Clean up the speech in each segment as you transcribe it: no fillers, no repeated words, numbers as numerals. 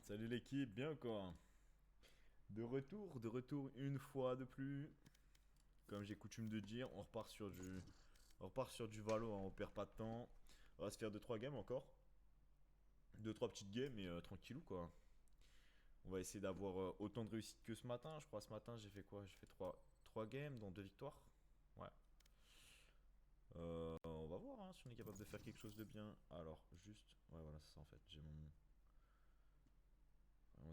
Salut l'équipe, bien quoi. De retour une fois de plus. Comme j'ai coutume de dire, on repart sur du Valo, hein, on perd pas de temps. On va se faire deux trois games encore. Deux trois petites games et tranquillou quoi. On va essayer d'avoir autant de réussite que ce matin. Je crois ce matin j'ai fait quoi? J'ai fait trois games dont deux victoires. Ouais. On va voir hein, si on est capable de faire quelque chose de bien. Alors, juste. Ouais, voilà, c'est ça en fait. J'ai mon.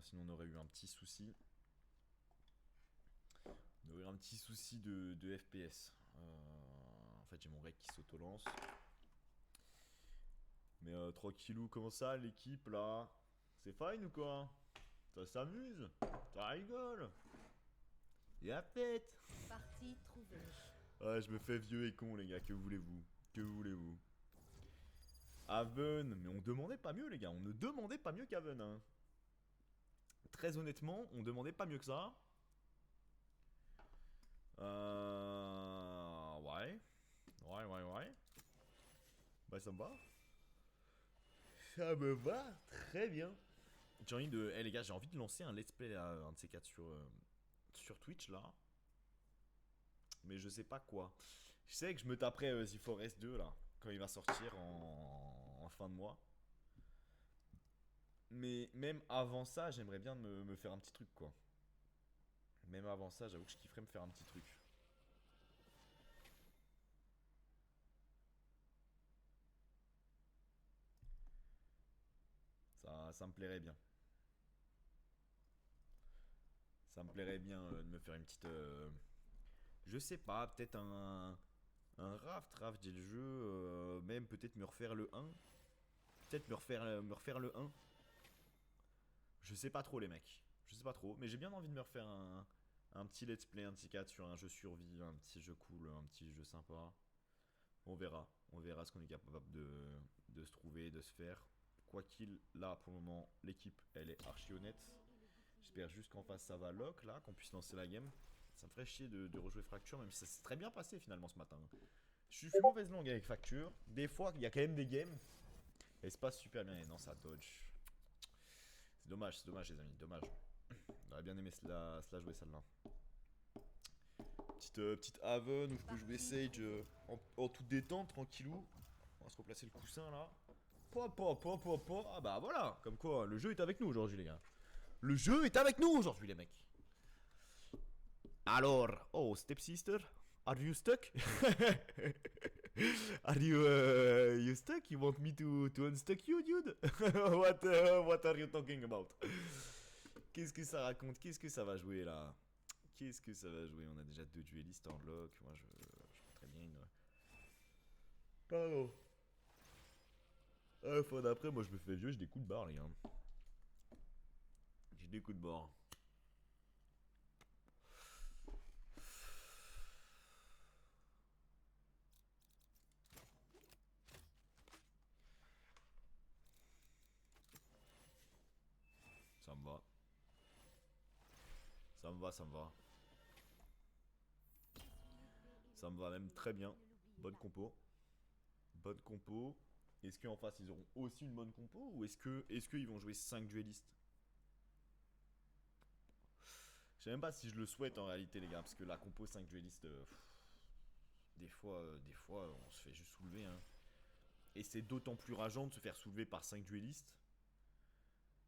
Sinon, on aurait eu un petit souci. D'ouvrir un petit souci de FPS. En fait, j'ai mon rec qui s'auto-lance. Mais tranquillou, comment ça, l'équipe là? C'est fine ou quoi? Ça s'amuse? Ça rigole? Et la fête? Partie trouvée. Ouais, je me fais vieux et con, les gars, que voulez-vous? Que voulez-vous? Haven, mais on demandait pas mieux, les gars, on ne demandait pas mieux qu'Haven, hein. Très honnêtement, on demandait pas mieux que ça. Ouais. Ouais. Bah, ça me va. Ça me va très bien. J'ai envie de. Eh les gars, j'ai envie de lancer un let's play à un de ces quatre sur Twitch là. Mais je sais pas quoi. Je sais que je me taperai The Forest 2 là. Quand il va sortir en fin de mois. Mais même avant ça, j'aimerais bien me faire un petit truc quoi. Même avant ça, j'avoue que je kifferais me faire un petit truc. Ça me plairait bien. Ça me plairait bien de me faire une petite. Je sais pas, peut-être un raft j'ai le jeu. Même peut-être me refaire le 1. Peut-être me refaire le 1. Je sais pas trop, les mecs. Je sais pas trop. Mais j'ai bien envie de me refaire un petit let's play, un petit 4 sur un jeu survie, un petit jeu cool, un petit jeu sympa. On verra. On verra ce qu'on est capable de se trouver, de se faire. Quoi qu'il, là, pour le moment, l'équipe, elle est archi honnête. J'espère juste qu'en face, ça va lock, là, qu'on puisse lancer la game. Ça me ferait chier de rejouer Fracture, même si ça s'est très bien passé finalement ce matin. Je suis mauvaise langue avec Fracture. Des fois, il y a quand même des games. Et se passe super bien. Et non, ça dodge. C'est dommage, les amis, dommage. J'aurais bien aimé cela jouer celle-là. Petite Haven où je peux jouer Sage en toute détente, tranquillou. On va se replacer le coussin là. Ah bah voilà, comme quoi le jeu est avec nous aujourd'hui, les gars. Le jeu est avec nous aujourd'hui, les mecs. Alors, oh, stepsister, are you stuck? Are you stuck? You want me to unstuck you, dude? What are you talking about? Qu'est-ce que ça raconte? Qu'est-ce que ça va jouer là? Qu'est-ce que ça va jouer? On a déjà deux duellistes en lock. Moi, je très bien une. Pardon. Fois d'après, moi, je me fais vieux, j'ai des coups de barre, les gars. J'ai des coups de barre. Ça me va. Ça me va, ça me va. Ça me va même très bien. Bonne compo. Bonne compo. Est-ce qu'en face ils auront aussi une bonne compo ou est-ce qu'ils vont jouer 5 duellistes? Je sais même pas si je le souhaite en réalité les gars parce que la compo 5 duellistes des fois on se fait juste soulever hein. Et c'est d'autant plus rageant de se faire soulever par 5 duellistes.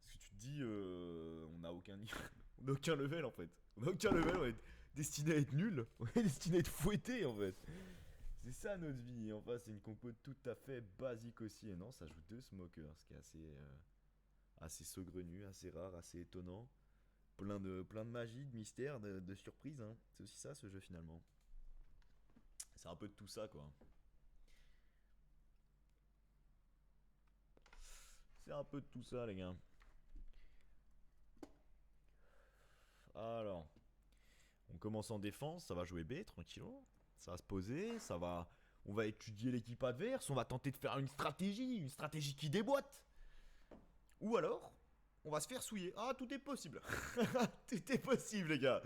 Parce que tu te dis on n'a aucun on n'a aucun level en fait. On n'a aucun level, on est destiné à être nul. On est destiné à être fouetté en fait. C'est ça notre vie. En face, c'est une compo tout à fait basique aussi. Et non, ça joue deux smokers, ce qui est assez saugrenu, assez rare, assez étonnant. Plein de magie, de mystère, de surprise. Hein. C'est aussi ça ce jeu finalement. C'est un peu de tout ça quoi. C'est un peu de tout ça les gars. Alors, on commence en défense, ça va jouer B tranquillement. Ça va se poser, on va étudier l'équipe adverse, on va tenter de faire une stratégie qui déboîte. Ou alors, on va se faire souiller. Ah, tout est possible. Tout est possible, les gars.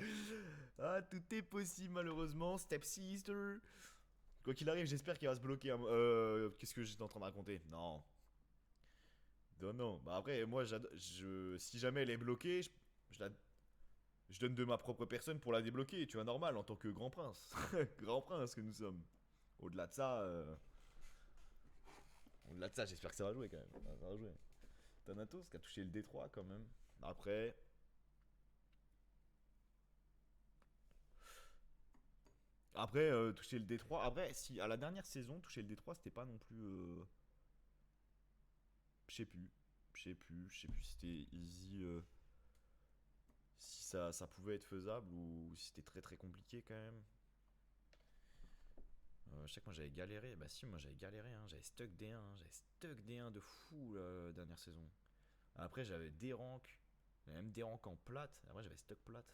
Ah, tout est possible, malheureusement. Stepsister. Quoi qu'il arrive, j'espère qu'il va se bloquer. Qu'est-ce que j'étais en train de raconter? Non. Étonnant. Bah après, moi, si jamais elle est bloquée, je la... je donne de ma propre personne pour la débloquer, tu vois, normal, en tant que grand prince. Grand prince que nous sommes. Au-delà de ça, j'espère que ça va jouer quand même. Ça va jouer. Thanatos qui a touché le D3 quand même. Après, toucher le D3. Après, si à la dernière saison, toucher le D3, c'était pas non plus. Je sais plus. Je sais plus si c'était easy. Si ça pouvait être faisable ou si c'était très très compliqué quand même. Je sais que moi j'avais galéré. Bah si, moi j'avais galéré. Hein. J'avais stuck D1. Hein. J'avais stuck D1 de fou la dernière saison. Après, j'avais des ranks. J'avais même des ranks en plate. Après, j'avais stuck plate.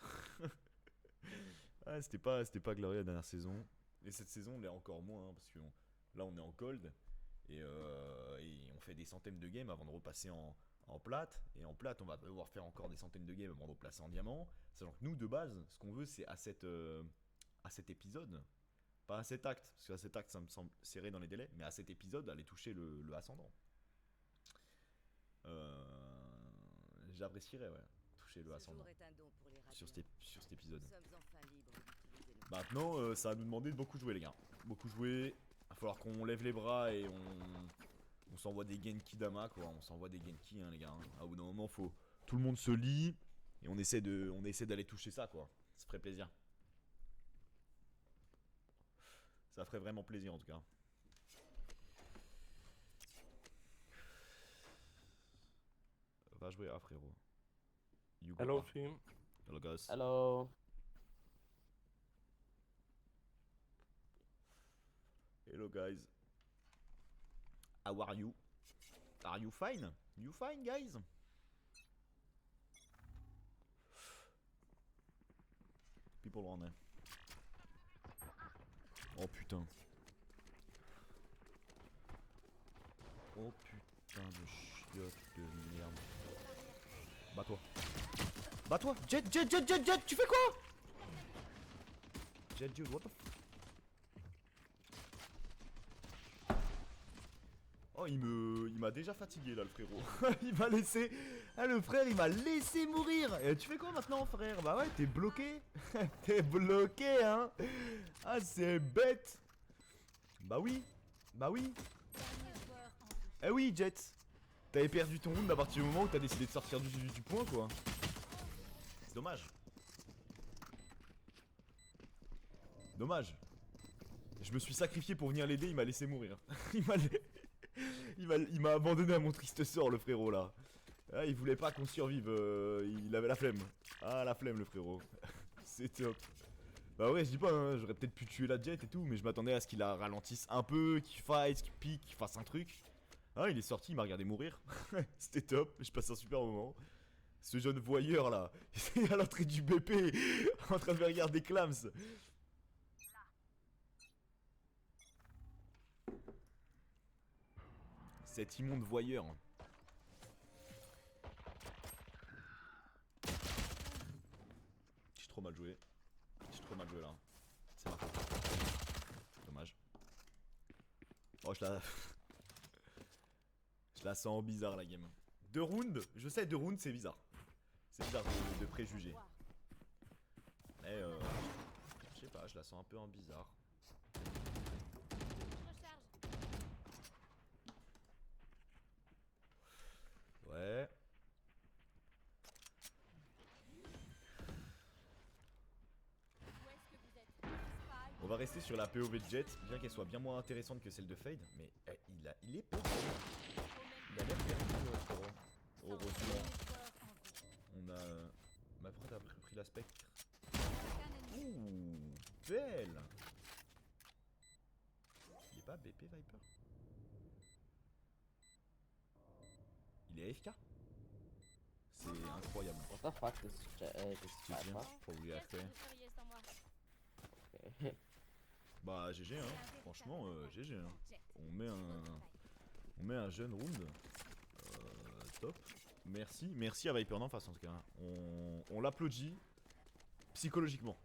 Ah, c'était pas glorieux la dernière saison. Et cette saison, on l'est encore moins. Hein, parce que là, on est en gold. Et on fait des centaines de games avant de repasser en plate. Et en plate, on va devoir faire encore des centaines de games avant de repasser en diamant. Sachant que nous, de base, ce qu'on veut, c'est à cet épisode. Pas à cet acte. Parce qu'à cet acte, ça me semble serré dans les délais. Mais à cet épisode, aller toucher le ascendant. J'apprécierais, ouais. Toucher le ascendant. Sur cet épisode. Maintenant, ça va nous demander de beaucoup jouer, les gars. Beaucoup jouer. Il va falloir qu'on lève les bras et on s'envoie des Genki Dama, quoi. On s'envoie des Genki, hein, les gars. Hein. À bout d'un moment, faut. Tout le monde se lie et on essaie d'aller toucher ça, quoi. Ça ferait plaisir. Ça ferait vraiment plaisir, en tout cas. Va jouer à frérot. You go Hello, A. team. Hello, guys. Hello. Hello, guys. How are you? Are you fine? You fine, guys? People on there. Oh putain. Oh putain de chiotte de merde. Bats-toi. Bats-toi. Jet, tu fais quoi? Jet, what the f... Oh, il m'a déjà fatigué là, le frérot. Il m'a laissé. Ah, le frère, il m'a laissé mourir. Et tu fais quoi maintenant, frère? Bah ouais, t'es bloqué. T'es bloqué, hein. Ah, c'est bête. Bah oui. Bah oui. Eh oui, Jet. T'avais perdu ton round à partir du moment où t'as décidé de sortir du point, quoi. C'est dommage. Dommage. Je me suis sacrifié pour venir l'aider, il m'a laissé mourir. Il m'a abandonné à mon triste sort, le frérot, là. Ah, il voulait pas qu'on survive, il avait la flemme. Ah, la flemme, le frérot. C'est top. Bah ouais, je dis pas, hein, j'aurais peut-être pu tuer la Jet et tout, mais je m'attendais à ce qu'il la ralentisse un peu, qu'il fight, qu'il pique, qu'il fasse un truc. Ah, il est sorti, il m'a regardé mourir. C'était top, je passe un super moment. Ce jeune voyeur là, il est à l'entrée du BP, en train de me regarder Clams. Cet immonde voyeur. J'ai trop mal joué. J'ai trop mal joué là. C'est ma faute. Dommage. Oh, je la sens bizarre la game. 2 rounds, je sais, 2 rounds c'est bizarre. C'est bizarre de préjuger. Mais je sais pas, je la sens un peu en bizarre. Ouais. On va rester sur la POV de Jet, bien qu'elle soit bien moins intéressante que celle de Fade, mais il est perdu. Il a l'air perdu, frérot. Heureusement. On a... Mais pourquoi t'as pris la spectre? Ouh, belle. Il est pas BP Viper? Il est AFK? C'est incroyable. What the fuck is C'est bien pour lui AFK. Okay. Bah GG hein, franchement GG hein. On met un jeune round. Top. Merci à Viper d'en face en tout cas. On l'applaudit psychologiquement.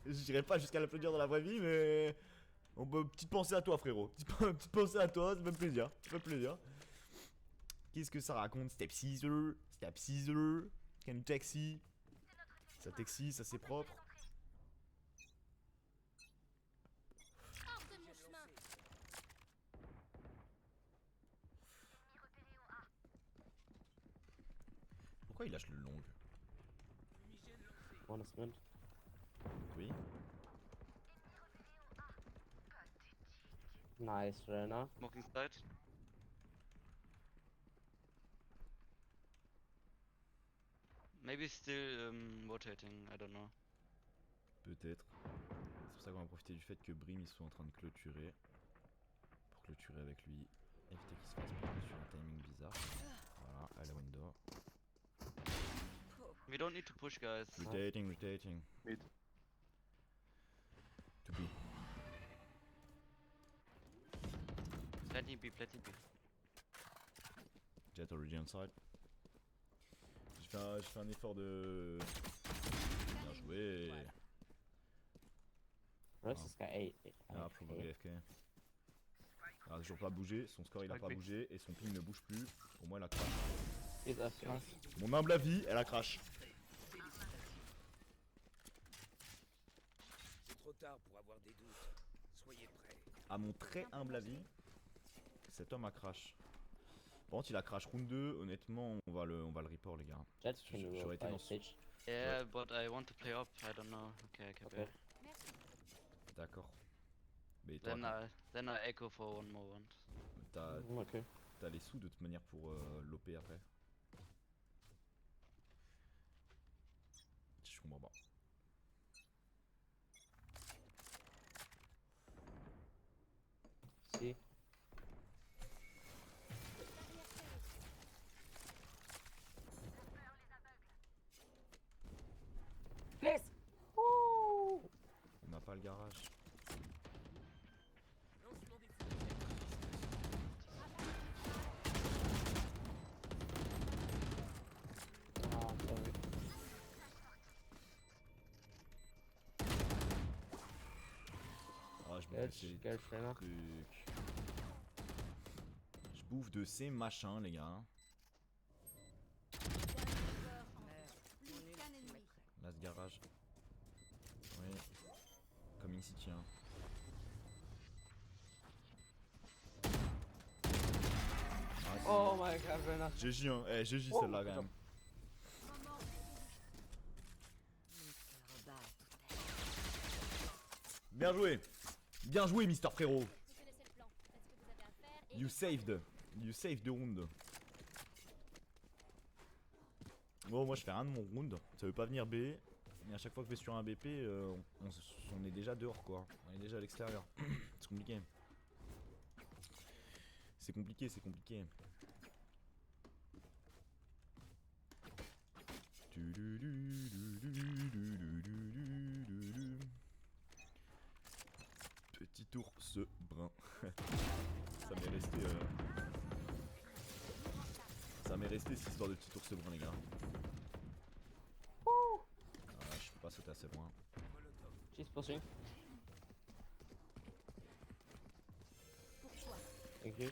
Je dirais pas jusqu'à l'applaudir dans la vraie vie, mais on peut petite pensée à toi frérot. Petite pensée à toi, ça fait plaisir. Ça fait plaisir. Qu'est-ce que ça raconte? Step Caesar, Step Caesar, can you taxi? Ça taxi, ça c'est propre. Hors de mon chemin. Pourquoi il lâche le long? One is mid. Oui. Nice, Rena. Smoking side. Maybe still rotating, I don't know. Peut-être. C'est pour ça qu'on va profiter du fait que Brim ils sont en train de clôturer. Pour clôturer avec lui. Éviter qu'il se fasse prendre sur un timing bizarre. Voilà, à la window. We don't need to push, guys. Rotating, rotating. Mid. To be. Plenty B, plenty B. Jet already on side. J'ai fait un effort de. Bien joué. Rest is guy 8. Ah, probably AFK. Il a toujours pas bougé, son score il a pas bougé et son ping ne bouge plus. Pour moi elle a crash. He's AFK. Mon humble avis, elle a crash. C'est trop tard pour avoir des doutes. Soyez prêts. À mon très humble avis, cet homme a crash. Par contre il a crash round 2, honnêtement on va le report les gars. Jet, can you J'aurais roll été by dans ce... stage? Yeah, but I want to play up, I don't know. Okay, okay, Okay. Merci. D'accord. Mais toi, Then I echo for one more round. Okay. t'as les sous de toute manière pour l'OP après. Je comprends pas. See? Please! Woo! On n'a pas le garage. Lancement des feux. Ah, sorry. Ah, je me Catch, fais ces catch, Rena. trucs. Je bouffe de ces machins les gars. Plus qu'un ennemi. Là ce garage. Oui. Comme ici tiens. Oh my god, Rena. GG hein, GG Oh, celle-là quand même. Moment. Bien joué. Bien joué Mister Frérot. Vous connaissez le plan. Faites ce que vous avez à faire et... You saved. You saved the round. Bon moi je fais rien de mon round. Ça veut pas venir B. Mais à chaque fois que je vais sur un BP, on est déjà dehors quoi. On est déjà à l'extérieur. C'est compliqué. C'est compliqué, c'est compliqué. Petit ours brun. Ça m'est resté. Ça m'est resté cette histoire de petit ours brun les gars. Ah, je peux pas sauter assez loin. She's pushing. Pourquoi? Thank you.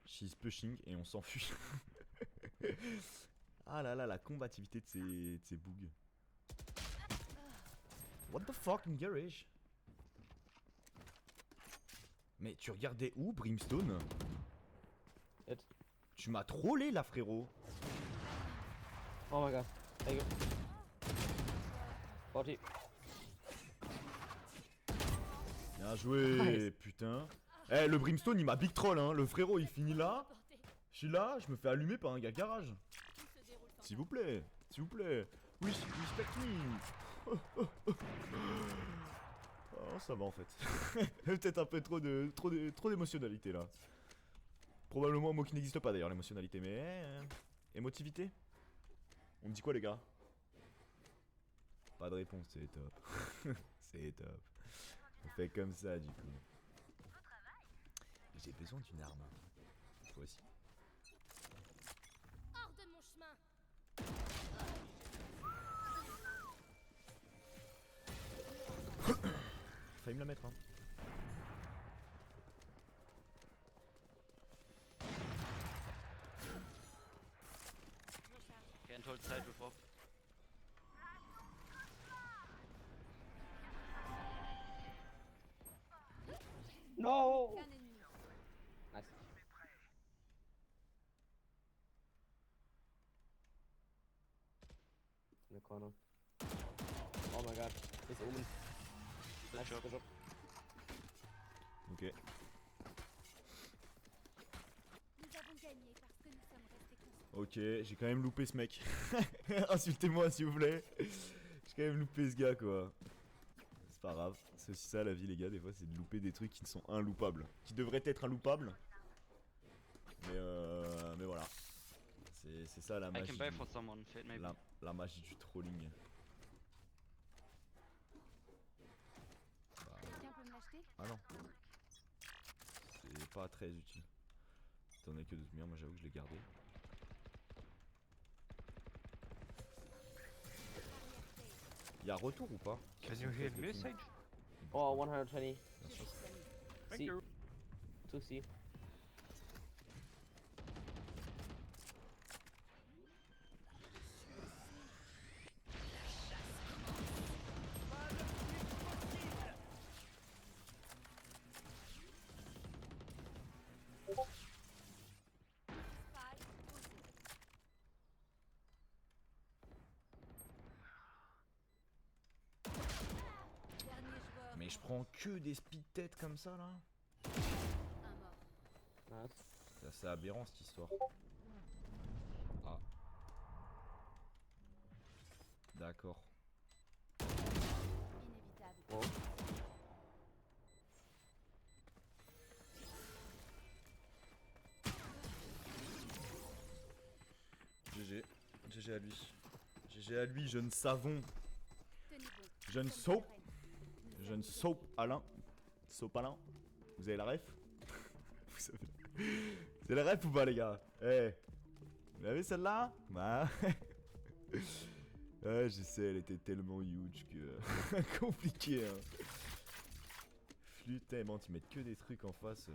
She's pushing et on s'enfuit. Ah là là, la combativité de ces bugs. What the fuck, in garage? Mais tu regardais où, Brimstone? Hit. Tu m'as trollé là, frérot. Oh my god. Thank you. 40. Bien joué, putain. Eh, le Brimstone, il m'a big troll, hein. Le frérot, il finit là. Portez. Je suis là, je me fais allumer par un gars garage. Tout se déroule sans S'il vous plaît, s'il vous plaît. Respect me. Oh, ça va en fait. Peut-être un peu trop d'émotionnalité là. Probablement un mot qui n'existe pas d'ailleurs, l'émotionnalité, mais émotivité. On me dit quoi les gars? Pas de réponse, c'est top. C'est top. On fait comme ça du coup. J'ai besoin d'une arme. Toi aussi. hors de mon chemin. Failli me la mettre hein. and hold side with off. No! Qu'un ennemi. Nice. In the corner. Oh my god. It's Omen. Good Nice, job. good job. Ok. Nous avons gagné parce que nous sommes restés concentrés. Ok, j'ai quand même loupé ce mec. Insultez-moi s'il vous plaît. J'ai quand même loupé ce gars quoi. C'est pas grave. C'est aussi ça la vie les gars, des fois c'est de louper des trucs qui sont inloupables. Qui devraient être inloupables. Mais voilà. C'est ça la I magie. can buy for someone, Fade maybe. La magie du trolling. Quelqu'un peut me l'acheter? Ah non. C'est pas très utile. T'en as que 12 millions, moi j'avoue que je l'ai gardé. Y'a retour ou pas? Can you hear me, Sage? Oh, 120. Bien sûr. Thank C. you. 2C. Spike posé. Dernier joueur. Mais je prends que des speed têtes comme ça là. Un mort. Nice. C'est assez aberrant cette histoire. Ah. D'accord. Inévitable. Oh. GG. GG à lui. GG à lui, jeune savon. Tenez bon. Jeune soap. Jeune soap Alain. Soap Alain. Vous avez la ref? Vous savez. C'est la ref ou pas les gars? Eh. Vous l'avez celle-là? Bah. Ouais, je sais, elle était tellement huge que. Compliqué, hein. Flûte, bon, tu mets que des trucs en face.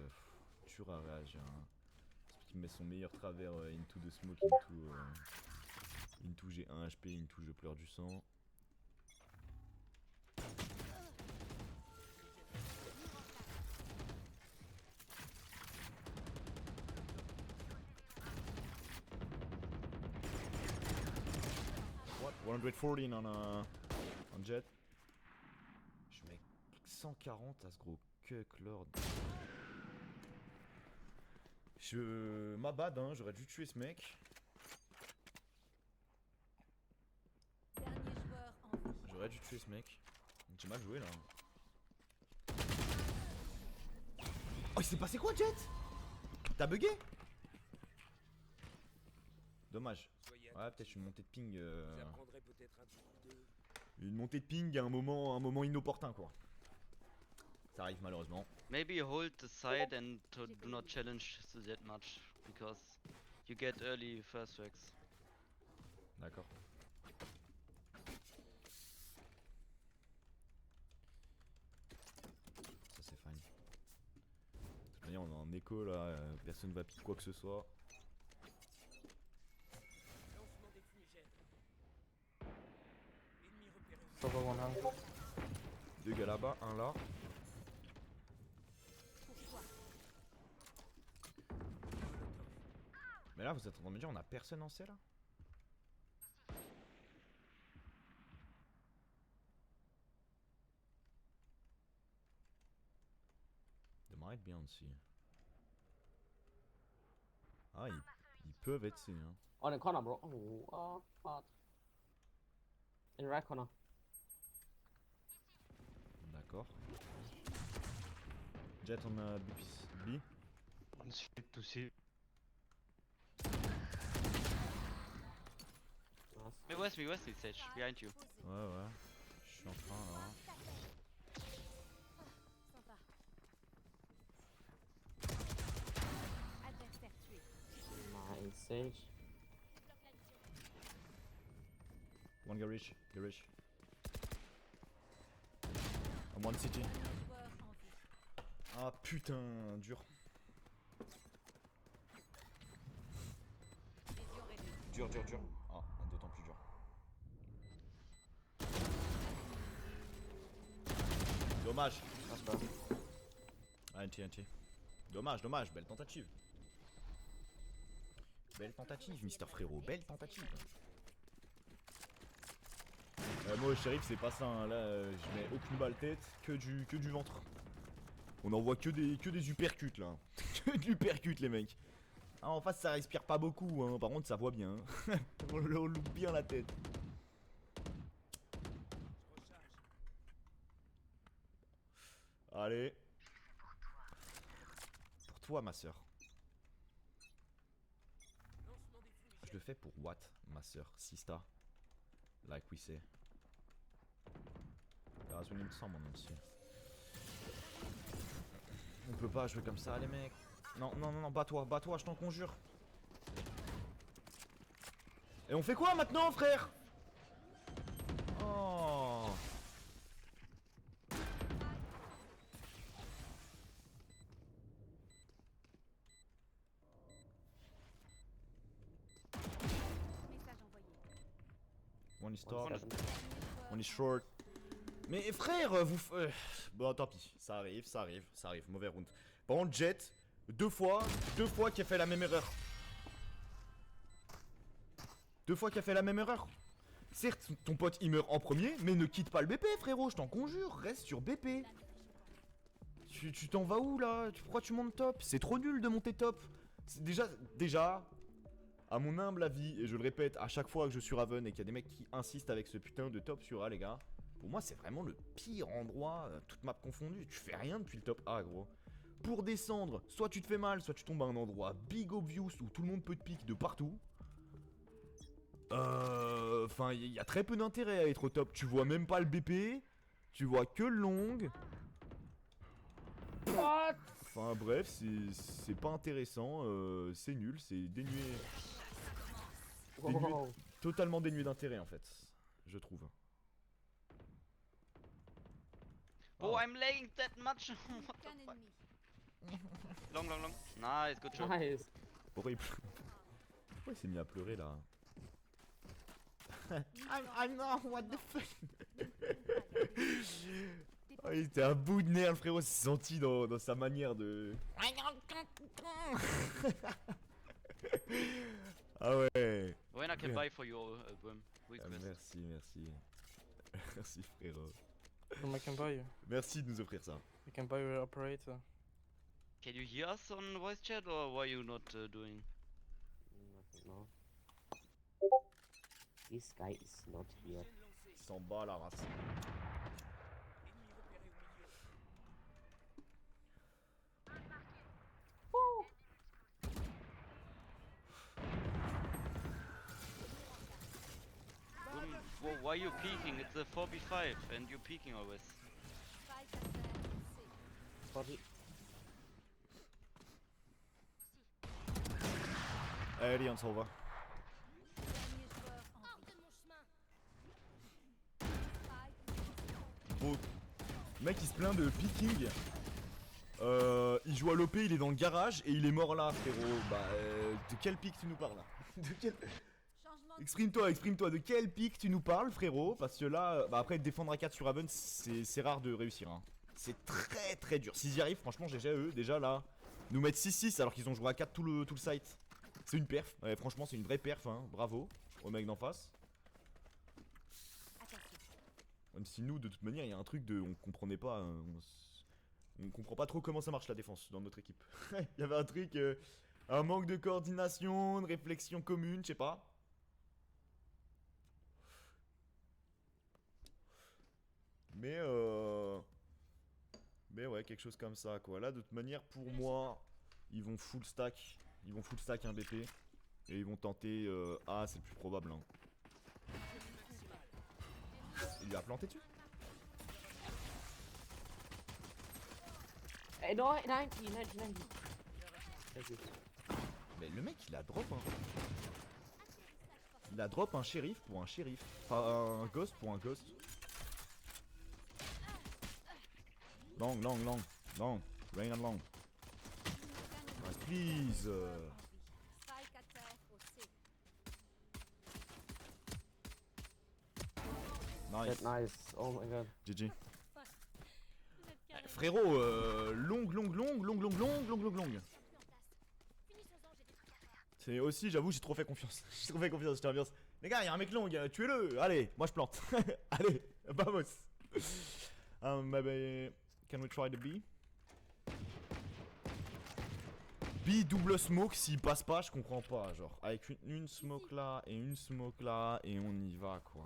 Dur à réagir, hein. Parce qu'il met son meilleur travers into the smoke, into j'ai 1 HP, into je pleure du sang. What? 114 on jet. Je mets 140 à ce gros cuck lord. Ma bad hein, j'aurais dû tuer ce mec. Dernier joueur en vie. J'aurais dû tuer ce mec. J'ai mal joué là. Oh il s'est passé quoi Jet? T'as bugué? Dommage. Soyez Ouais peut-être une montée de ping. Vous apprendrez peut-être un truc de... Une montée de ping à un moment inopportun quoi. Ça arrive malheureusement. Maybe hold the side and do not challenge that much because you get early first strikes. D'accord. Ça c'est fine. De toute manière on est en écho là, personne va piquer quoi que ce soit. Lancement des fumigènes. Ennemi repéré. Silver 100. 2 gars là-bas, un là. Pourquoi? Mais là vous êtes en train de me dire on a personne en C là? They might be on C. Ah ils peuvent être C hein. Oh, in the corner, bro. Oh, fuck. In the right corner. D'accord. Jet on a B. On split to see. Nice. Me west, Sage, behind you. Posé. Ouais. Je suis en train là. Sympa. Adversaire tué. Nice, Sage. Bloque la vision. One garage. I'm one city. Dernier joueur en vie. Ah putain, dur. Vision réduite. Dur. Ah, d'autant Dommage. That's bad. Ah, NT. Dommage, dommage, belle tentative. Belle tentative, Mister Frérot, belle tentative. Moi, shérif, c'est pas ça, hein. Là, je mets aucune balle tête, que du ventre. On envoie que des uppercuts là. Que du uppercut, les mecs. Ah, en face, ça respire pas beaucoup, hein. Par contre, ça voit bien. Hein. On loupe bien la tête. Allez. Pour toi, ma soeur. Je le fais pour what, ma soeur, Sista. Like we say. Rasonne ensemble, mon aussi. On peut pas jouer comme ça, les mecs. Non, non, non, non, bats-toi, je t'en conjure. Et on fait quoi maintenant, frère? Oh. Message envoyé. One is top, Seven. one is short. Mais frère, vous... bon, tant pis, ça arrive, mauvais round. Par contre, Jet, deux fois qui a fait la même erreur. Certes, ton pote il meurt en premier, mais ne quitte pas le BP, frérot, je t'en conjure, reste sur BP. Tu t'en vas où là? Pourquoi tu montes top? C'est trop nul de monter top. Déjà, à mon humble avis, et je le répète à chaque fois que je suis Raven et qu'il y a des mecs qui insistent avec ce putain de top sur A, les gars. Pour moi, c'est vraiment le pire endroit, toute map confondue. Tu fais rien depuis le top A, gros. Pour descendre, soit tu te fais mal, soit tu tombes à un endroit big obvious où tout le monde peut te pique de partout. Enfin, il y a très peu d'intérêt à être au top. Tu vois même pas le BP, tu vois que le long. Enfin bref, c'est pas intéressant, c'est nul, c'est dénué. Wow. Totalement dénué d'intérêt en fait, je trouve. Oh, I'm laying that much. What the Qu'un fuck? ennemi. Long. Nice, good job. Nice. Pourquoi il s'est mis à pleurer là? I'm not, what the fuck? Oh, il était à bout de nerfs, le frérot, s'est senti dans sa manière de... Ah ouais. When I can buy for your album request. Merci. Merci frérot. I can buy you. Merci de nous offrir ça. I can buy your operator. Can you hear us on voice chat or why you not doing? No. This guy is not here. Il s'en bat la race. Ennemi repéré au milieu. Why you peeking? It's a 4v5 and you're peeking always. Spike à terre. C. Sorry. Allez, on s'en va. Dernier joueur en Hors vie. de mon chemin. Spike. Beau. Le mec il se plaint de picking. Il joue à l'OP, il est dans le garage et il est mort là, frérot. Bah, de quel pic tu nous parles là? De quel... Changement. Exprime-toi, de quel pic tu nous parles, frérot? Parce que là, bah après, défendre à 4 sur Raven, c'est rare de réussir. Hein. C'est très dur. S'ils y arrivent, franchement, GG à eux. Déjà là, nous mettre 6-6 alors qu'ils ont joué à 4 tout le site. C'est une perf. Ouais, franchement, c'est une vraie perf. Hein. Bravo au mec d'en face. Attention. Même si nous, de toute manière, il y a un truc de. On comprenait pas. On comprend pas trop comment ça marche la défense dans notre équipe. Il y avait un truc. Un manque de coordination, de réflexion commune, je sais pas. Mais ouais, quelque chose comme ça quoi. Là, de toute manière, pour moi, ils vont full stack. Ils vont full stack un BP. Et ils vont tenter A, c'est le plus probable. Hein. Il lui a planté dessus. Hey, no, 90. Thank you. Mais le mec, il a drop hein. Il a drop un shérif pour un shérif. Enfin, un ghost pour un ghost. Long. Rain and long. Nice, please. Spike à terre au C. Nice. That nice. Oh my god. GG. Vous êtes frérot, longue. C'est aussi, j'avoue, j'ai trop fait confiance. J'ai trop fait confiance, je te remercie. Les gars, y'a un mec long, tuez-le. Allez, moi je plante. Allez, vamos. Maybe, can we try the B? B double smoke, s'il passe pas, je comprends pas. Genre, avec une smoke là et une smoke là, et on y va quoi.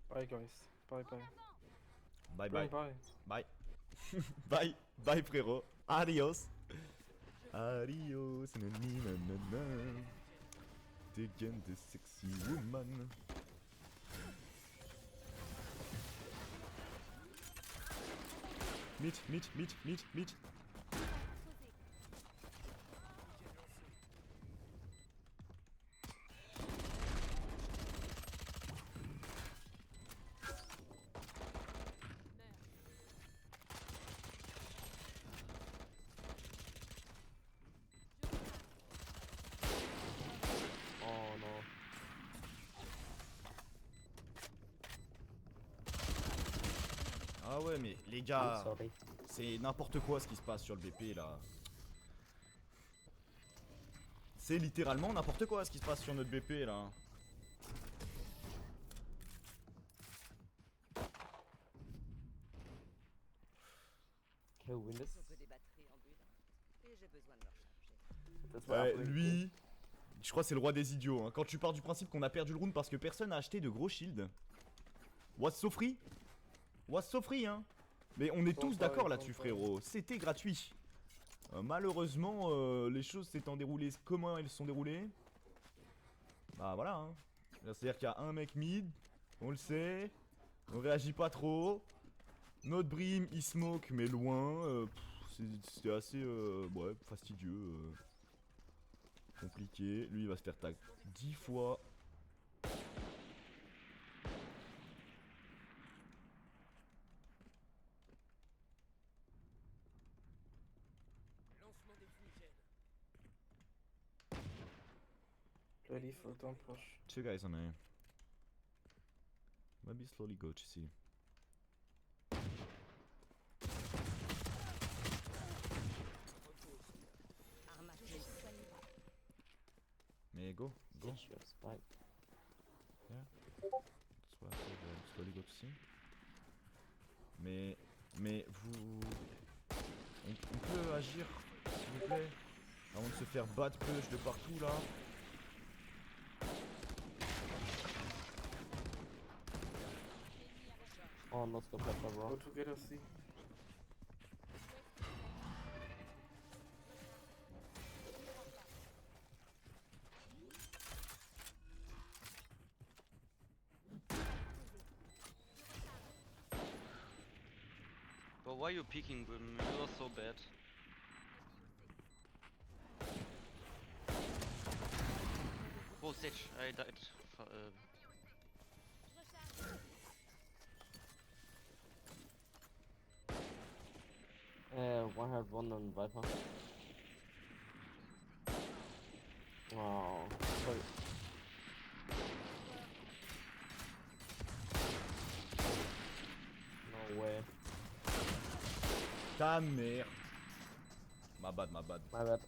Bye, guys. Bye, bye. Bye Bye, bye. bye. Bye. Bye frérot. Adios. Adios. Nanana. Again the sexy woman. Meet. Oh non. Ah ouais mais les I'm gars, sorry. c'est n'importe quoi ce qui se passe sur le BP là. C'est littéralement n'importe quoi ce qui se passe sur notre BP là. Can we win this? On peut des batteries en bulle. Et j'ai besoin de me recharger. That's what Ouais, I'm doing. lui, je crois que c'est le roi des idiots. Hein. Quand tu pars du principe qu'on a perdu le round parce que personne n'a acheté de gros shields. What's so free? What's so free, hein? Mais on est tous d'accord là-dessus, frérot. C'était gratuit. Malheureusement, les choses s'étant déroulées comment elles se sont déroulées. Bah voilà, hein. C'est-à-dire qu'il y a un mec mid, on le sait, on réagit pas trop. Notre Brim, il smoke, mais loin. C'était assez ouais, fastidieux. Compliqué. Lui, il va se faire tag 10 fois. Lancement des fumigènes. Ready for don't push. Two guys on A. Maybe slowly go to C. Armage. Mais go. Yeah, sure, spike. That's why I said slowly go to C. Mais vous... On peut agir, s'il vous plaît, avant de se faire battre push de partout là. Oh, no scope left, Go bro. together, see. But why you peeking, Grim? You are so bad. Oh, Sage, I died. One hard one on Viper. Wow. Sorry. No way. Ta mère. Ma bad. My bad.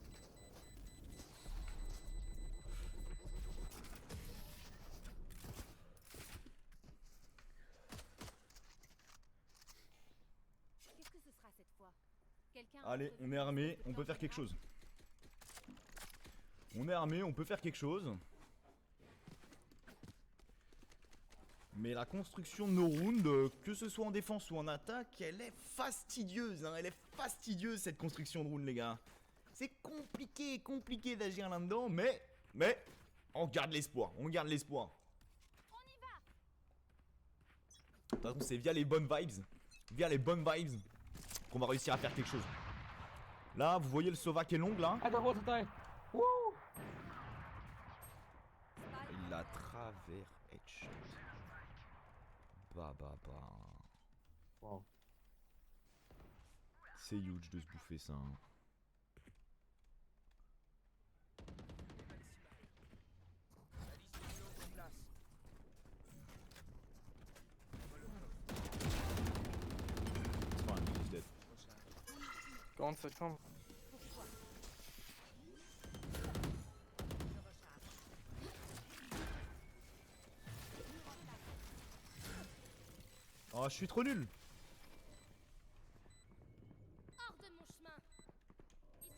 Qu'est-ce que ce sera cette fois? Quelqu'un Allez, on est armé, on peut faire quelque chose. On est armé, on peut faire quelque chose. Mais la construction de nos rounds, que ce soit en défense ou en attaque, elle est fastidieuse, hein, elle est fastidieuse cette construction de rounds, les gars. C'est compliqué d'agir là-dedans, mais on garde l'espoir, on garde l'espoir. De toute façon, c'est via les bonnes vibes, qu'on va réussir à faire quelque chose. Là, vous voyez le Sova qui est long là? I don't want to die. Woo! Il l'a travers headshot. Bah. Wow. C'est huge de se bouffer ça. Hein. Addition en place. It's fine, he's 1 second. Pourquoi? Je recharge. Oh, je suis trop nul. Hors de mon chemin. Ici.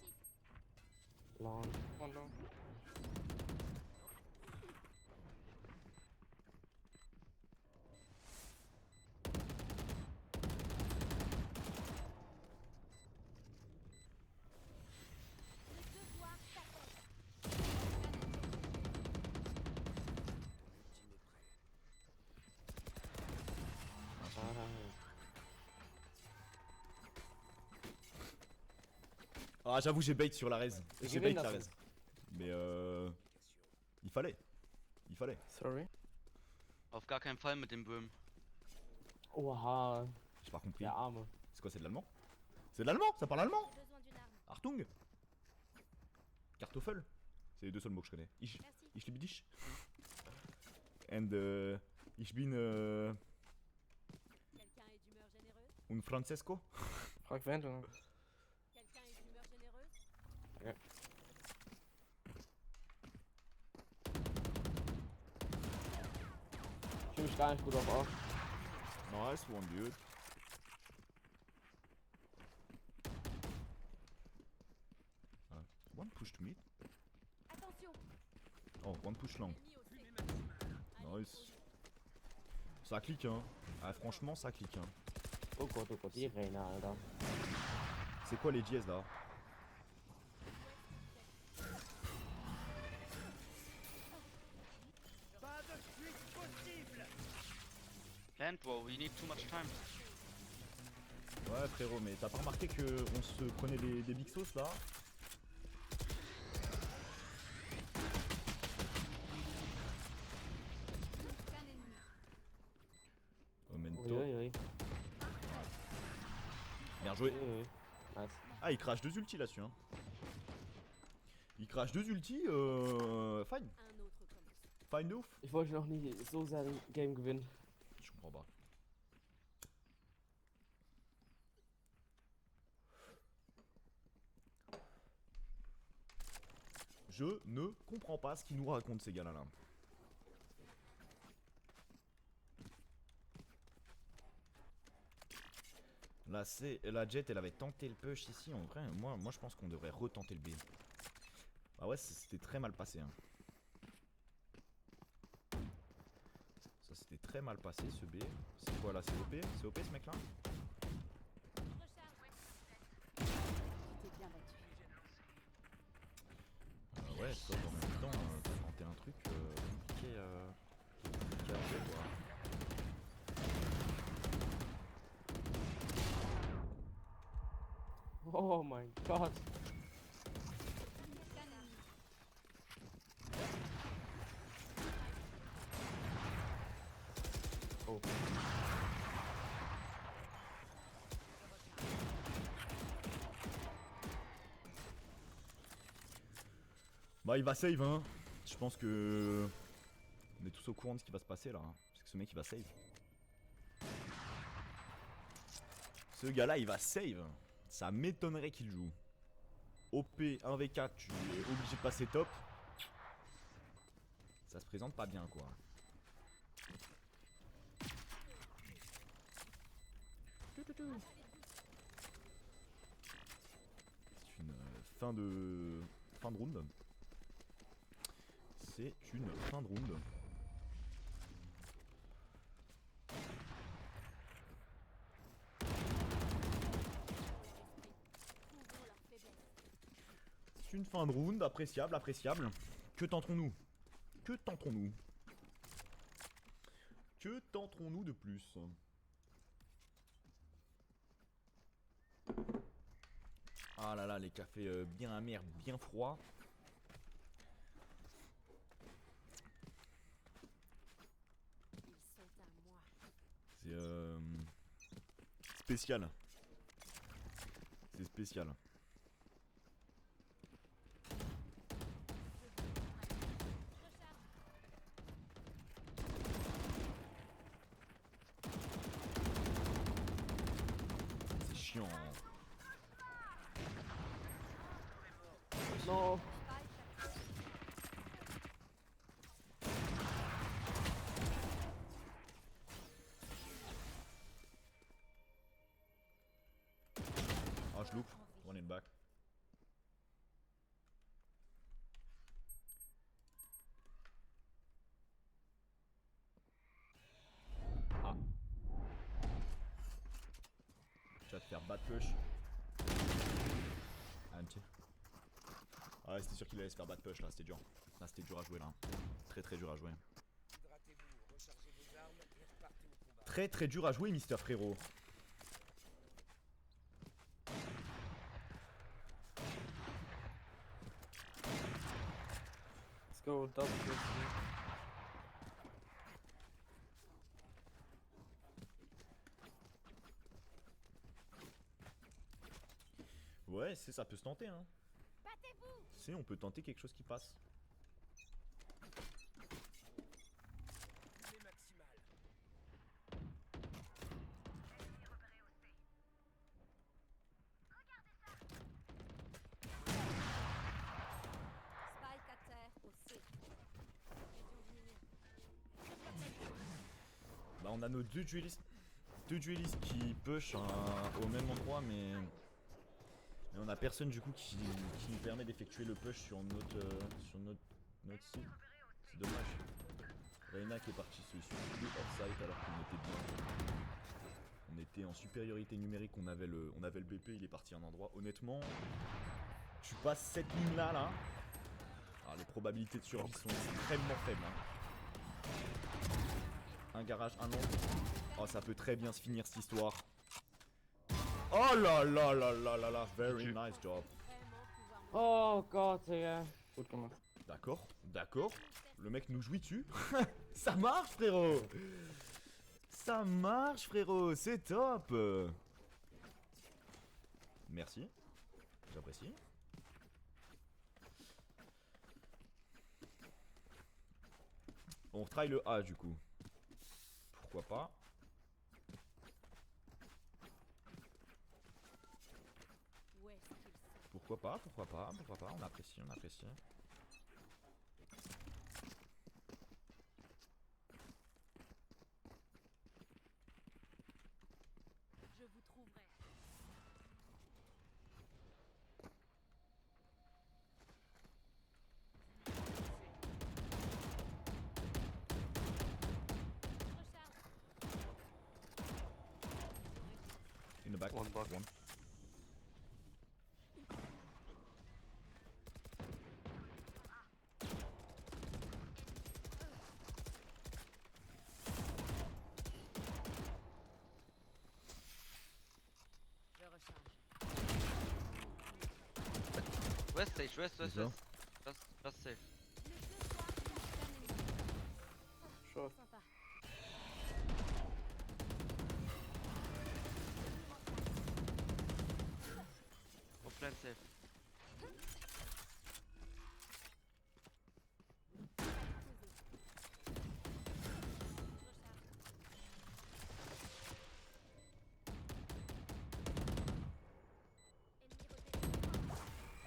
Long. Oh non. Le devoir s'appelle. L'ultime est prêt. Ah, j'avoue, j'ai bait sur la raise. Et J'ai Kevin, bait là, la raise. Mais il fallait. Il fallait. Sorry. Auf gar keinen Fall mit dem Böhm. Oha, J'ai pas compris. der Arme. C'est quoi, c'est de l'allemand? C'est de l'allemand? Ça parle allemand? J'ai besoin d'une arme. Achtung! Kartoffel? C'est les deux seuls mots que je connais. Ich Merci. liebe dich. And ich bin Quelqu'un est d'humeur généreuse? un Francesco. Frag Wendel. Quelqu'un est d'humeur généreuse? Ich fühle mich gar nicht gut auf auf. Nice one, dude. One push to mid. Attention. Oh, one push long. Ennemi au C. Fumée maximale. Allez, Nice. Ça clique, hein. Ah, franchement, ça clique, hein. Oh Gott, die Reine, Alter. C'est quoi les dièses là? Pas de fuite possible. Land, bro, we need too much time. Ouais, frérot, mais t'as pas remarqué que on se prenait des big sauce là? qu'un ennemi. Momento. Oui, oui, oui. Bien joué. Oui, oui. Nice. Ah, il crache deux ultis là-dessus, hein. Il crache deux ultis, fine. Un autre commence. Fine de ouf. Ich wollte noch nie so sehr ein Game gewinnen. Je comprends pas. Je ne comprends pas ce qu'ils nous racontent ces gars-là. Là, c'est la Jet, elle avait tenté le push ici. En vrai, moi je pense qu'on devrait retenter le B. Ah ouais, c'était très mal passé. Hein. Ça s'était très mal passé ce B. C'est quoi là? C'est OP? C'est OP ce mec là? Recharge. Tu t'es bien battu. Ouais, sauf en même temps, t'as tenté un truc compliqué à faire quoi. Oh mein Gott. Qu'un ennemi. Oh. Bah il va save hein. Je pense que on est tous au courant de ce qui va se passer là. Hein. Parce que ce mec il va save. Ce gars là il va save. Ça m'étonnerait qu'il joue. OP 1v4, tu es obligé de passer top. Ça se présente pas bien quoi. C'est une fin de round. C'est une fin de round. Trouvons leur faiblesse. C'est une fin de round, appréciable, appréciable. Que tenterons-nous? Que tenterons-nous? Que tenterons-nous de plus? Ah là là, les cafés bien amers, bien froids. Ils sont à moi. C'est spécial. C'est spécial. C'est chiant. No. Oh, je loupe. One in back. Ah. Tu vas te faire bad push. Anti. Ah ouais, c'était sûr qu'il allait se faire bad push là, c'était dur. Là, c'était dur à jouer là. Très très dur à jouer. Hydratez-vous, rechargez vos armes et repartez au combat. Très très dur à jouer, Mister Frérot. Let's go, double kill. Ouais, ça peut se tenter hein. Battez-vous! C'est, on peut tenter quelque chose qui passe. Les maximales. Spike à terre au C. Bah on a nos deux duellistes qui push au même endroit mais on a personne du coup qui nous permet d'effectuer le push sur notre site. C'est dommage. Reyna qui est parti se suicider off-site alors qu'on était bien. On était en supériorité numérique, on avait le BP, il est parti à un endroit. Honnêtement, tu passes cette ligne là. Alors les probabilités de survie sont extrêmement faibles. Un garage, un long. Oh, ça peut très bien se finir cette histoire. Oh là là là là là là, very nice job. Oh god, Digga. Gut gemacht. D'accord, d'accord. Le mec nous jouit dessus. Ça marche, frérot. Ça marche, frérot. C'est top. Merci. J'apprécie. On retry le A du coup. Pourquoi pas. Où est-ce qu'ils sont? Pourquoi pas, pourquoi pas, pourquoi pas. On apprécie, on apprécie. Je vous trouverai. In the back. One back. One. Je recharge. West stage, west, Is there? Just safe. Short. Sympa. One plan safe.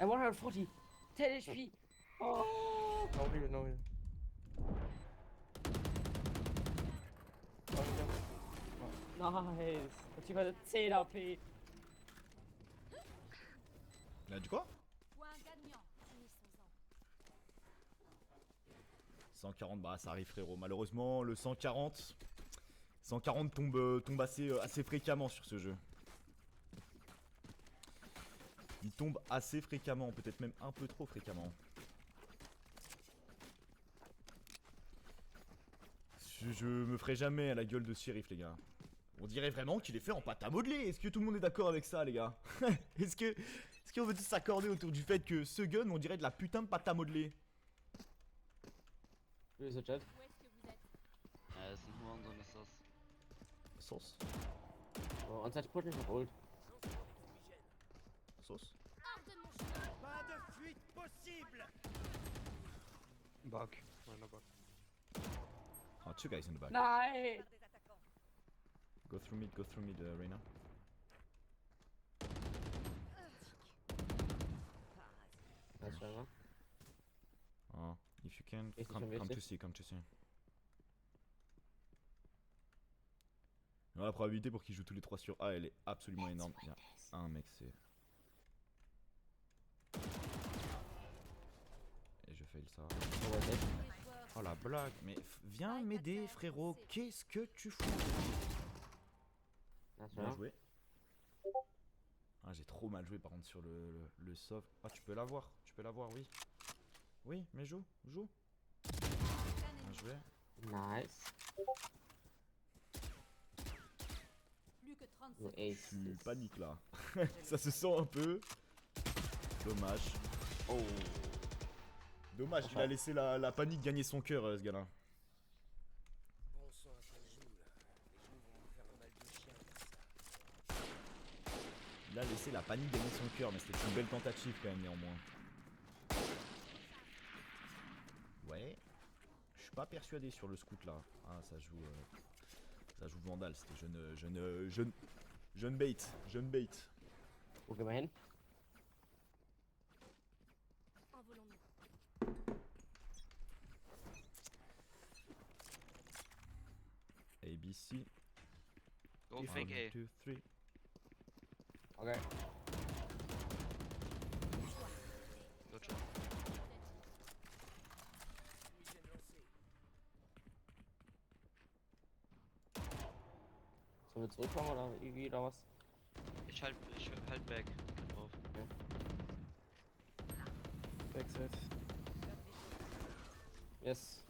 And 140. 10 HP. Oh. No heal, no heal. Nice. Und die war 10 HP. Il a dit quoi? Point gagnant. Finissons-en. 140, bah ça arrive frérot. Malheureusement, le 140 tombe assez fréquemment sur ce jeu. Il tombe assez fréquemment, peut-être même un peu trop fréquemment. Je me ferai jamais à la gueule de shérif les gars. On dirait vraiment qu'il est fait en pâte à modeler. Est-ce que tout le monde est d'accord avec ça les gars? Est-ce qu'on veut tous s'accorder autour du fait que ce gun on dirait de la putain de pâte à modeler? Wo ist der Jet? Où est-ce que vous êtes? Es sind nur unsere Missiles. Sauce? Oh, on side pushing from old. Sauce? Hors de mon chemin! Pas de fuite possible. Back. One back. Oh, two guys in the back. Nein! Par des attaquants. Go through mid, Reyna. Parasite. Nice try, man. If you can, Richtig come, und come to wichtig. see, come to see. Alors, la probabilité pour qu'ils jouent tous les 3 sur A, elle est absolument énorme. Il y a un mec, c'est. Et je fail ça. Oh, ouais, tête. Les joueurs Oh la blague, mais viens m'aider frérot, qu'est-ce que tu fous? Nice Bien try. joué. Ah, j'ai trop mal joué par contre sur le soft. Ah, tu peux l'avoir, oui. Oui, mais joue. Bien joué. Nice. plus que 30 Yo, secondes. ace. Tu paniques là. Ça se sent un peu. Dommage. Oh. Dommage, il a laissé la panique gagner son cœur, ce gars-là. Bon sang, ça joue là. Les genoux vont me faire un mal de chien avec ça. Il a laissé la panique gagner son cœur, mais c'était une belle tentative quand même néanmoins. Ouais. Je suis pas persuadé sur le scout là. Ah, ça joue Vandal. C'était jeune bait. Wo gehen wir hin? Envolons-nous. ABC. Go fake A. 2, 3. Okay. Good job. Fumigène lancée. Sollen wir zurückkommen oder irgendwie oder was? Ich halt back drauf. Backside. Yes.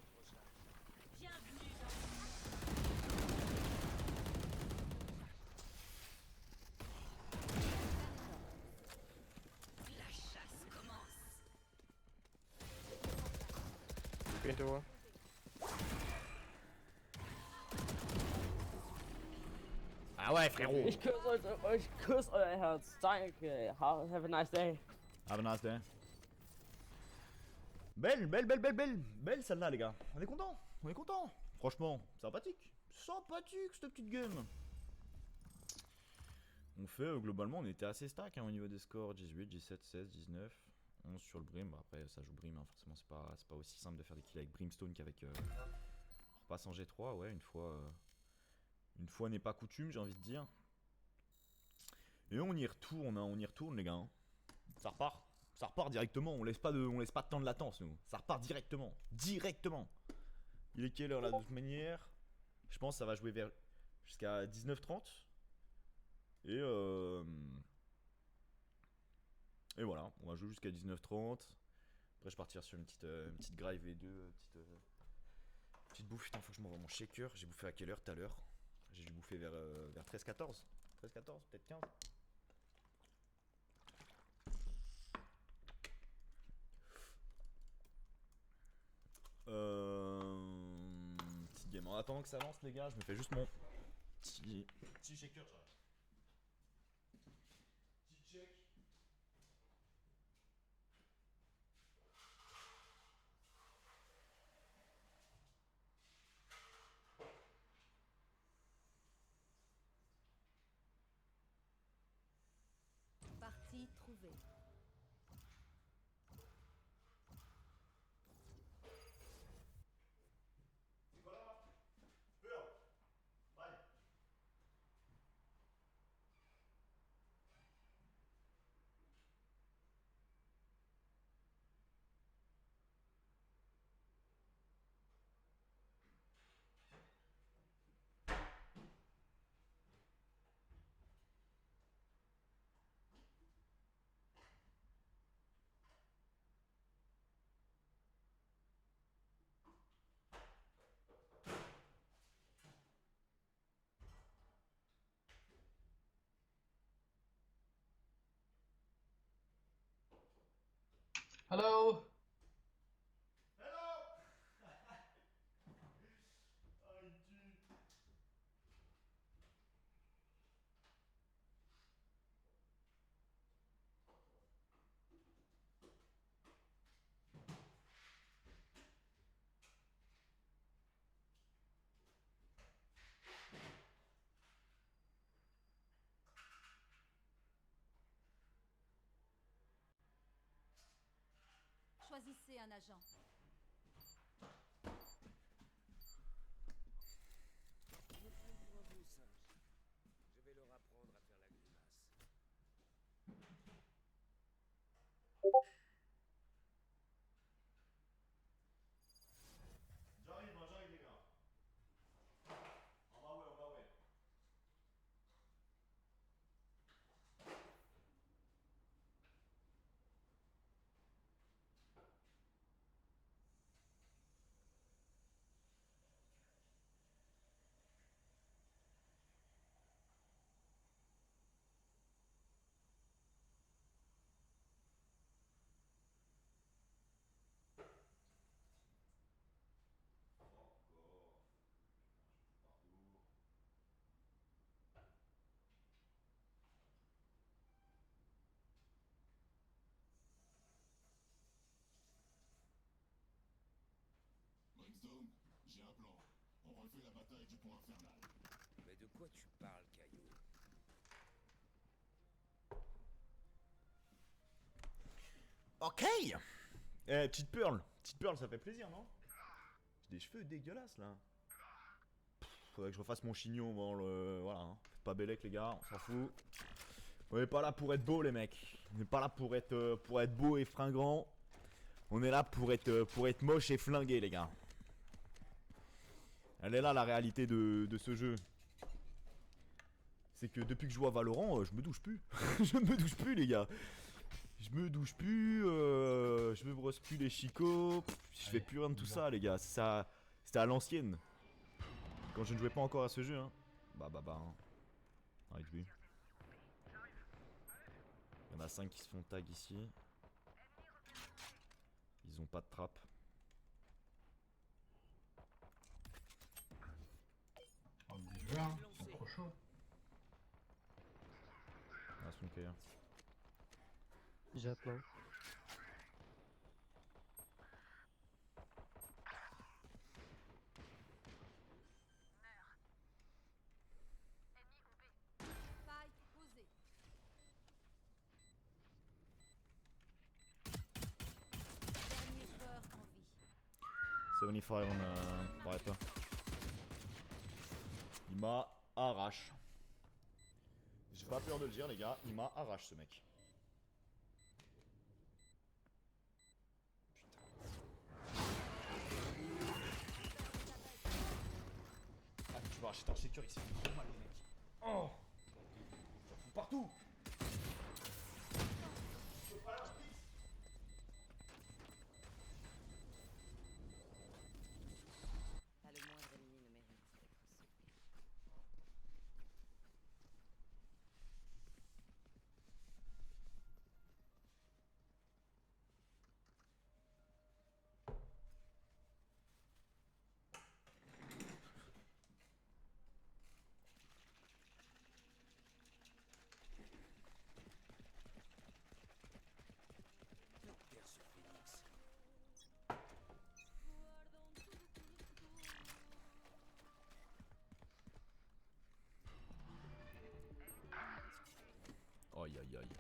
Paint over. Ah ouais, frérot. Ich küsse euer Herz. Danke. Have a nice day. Have a nice day. Belle celle-là, les gars. On est content. Franchement, sympathique cette petite game. On fait globalement, on était assez stack hein, au niveau des scores 18, 17, 16, 19, 11 sur le Brim. Bah, après, ça joue Brim, hein, forcément, c'est pas aussi simple de faire des kills avec Brimstone qu'avec. On repasse en G3, ouais, une fois n'est pas coutume, j'ai envie de dire. Et on y retourne, les gars. Hein. Ça repart directement. On laisse pas de temps de latence, nous. Ça repart directement. Il est quelle heure là de toute manière? Je pense que ça va jouer vers jusqu'à 19h30. Et voilà, on va jouer jusqu'à 19h30. Après, je partirai sur une petite Grive V2, petite bouffe. Putain, faut que je m'envoie mon shaker. J'ai bouffé à quelle heure tout à l'heure? J'ai dû bouffer vers 13-14. 13-14, peut-être 15. Petite game. En attendant que ça avance, les gars, je me fais juste mon petit shaker. Petit check. Partie trouvée. Hello. Choisissez un agent. Ils me prennent pour un vieux singe. Je vais leur apprendre à faire la grimace. J'arrive les gars. On va ouais. Brimstone, j'ai un plan. On refait la bataille du pont infernal. Mais de quoi tu parles, Caillou? Ok. Petite Pearl, ça fait plaisir, non? J'ai des cheveux dégueulasses là. Faudrait que je refasse mon chignon, bon voilà, hein. Faites pas bellec les gars, on s'en fout. On est pas là pour être beau les mecs. On est pas là pour être beau et fringant. On est là pour être moche et flingué les gars. Elle est là la réalité de ce jeu. C'est que depuis que je joue à Valorant, je me douche plus. Je me douche plus les gars. Je me douche plus, je me brosse plus les chicots, je fais plus rien de tout ça les gars, c'était à l'ancienne. Quand je ne jouais pas encore à ce jeu hein. Hein. Arrête lui. Il y en a 5 qui se font tag ici. Ils ont pas de trappe. Oh, bien joué, hein. Ils sont trop chauds. Ah, son KR. Jet low. Spike posé. Dernier joueur en vie. 75 on paraît pas. Il m'a arrache. J'ai pas peur de le dire les gars, il m'a arrache ce mec. Ah, tu vas racheter un secure, il s'est fait trop mal les mecs. Oh, ça fout partout. Pas le moindre ennemi ne mérite d'être sauvé. Terre ce phénix. Aïe aïe aïe.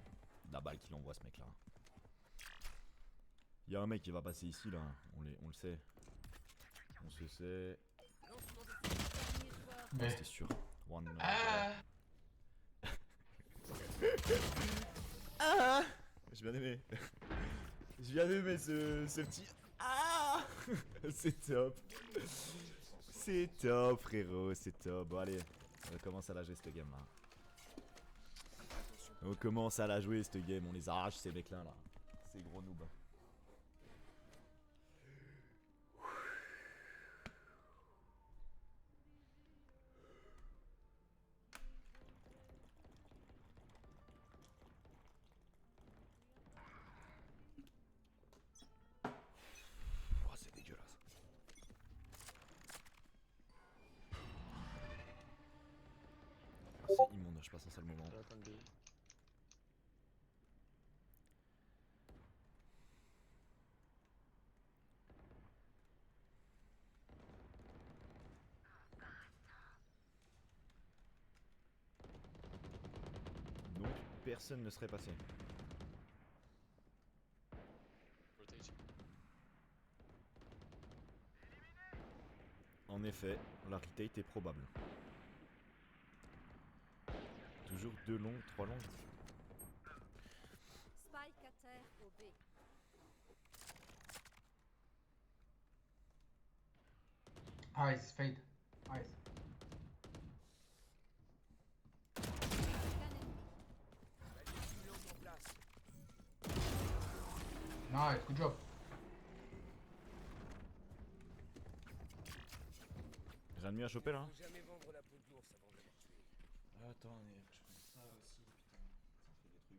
La balle qu'il envoie ce mec là. Il y a un mec qui va passer ici là, on le sait. On se sait. Dernier joueur. Mais. C'était sûr. One. Ah Ah, j'ai bien aimé. J'ai bien aimé ce petit. Ah. C'est top. C'est top frérot, c'est top. Bon allez, on commence à la jouer cette game là. On commence à la jouer cette game, on les arrache ces mecs là. Ces gros noobs. Oh, c'est dégueulasse. C'est immonde, je passe un sale moment. Shot on B. Donc personne ne serait passé. Rotation. En effet, la retake est probable. Toujours 2 longs, 3 longs. Spike à terre au B. Ice, fade. Ice. Aucun ennemi. Manipulons en place. Nice, good job. J'ai un ennemi à choper là. Faut jamais vendre la peau de l'ours avant de l'avoir tué. Attends, je prends ça aussi, putain. Ça fait des trucs.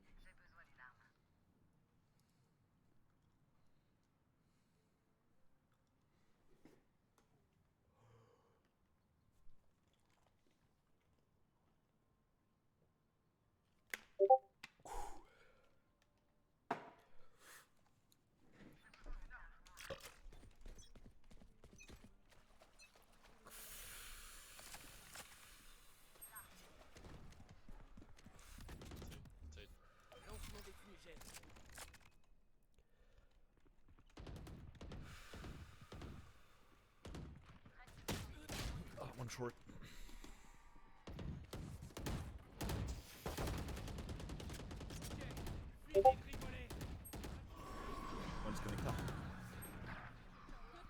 Lancement des fumigènes. Ah, one short. One connector.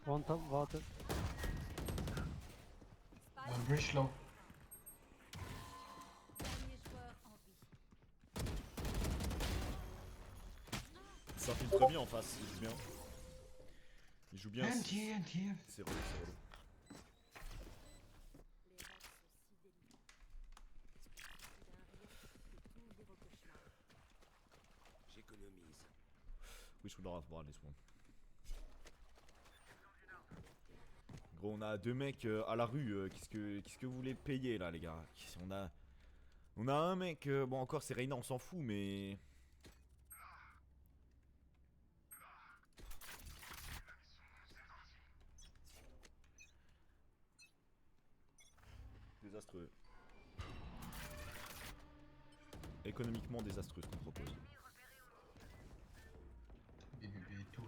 One top, water. Spike, Bridge low. dernier joueur en vie. Ça filtre bien en face, il joue bien. Il joue bien. NT, NT. C'est relou, c'est relou. Les rats sont si délicats. Est-ce que suffit d'un rien pour que tout vire au cauchemar? J'économise. We should have brought this one. Gros, on a 2 mecs à la rue. Qu'est-ce que vous voulez payer là, les gars? On a un mec. Bon, encore c'est Reyna, on s'en fout, mais. Désastreux. Économiquement désastreux ce qu'on propose. BBB tout.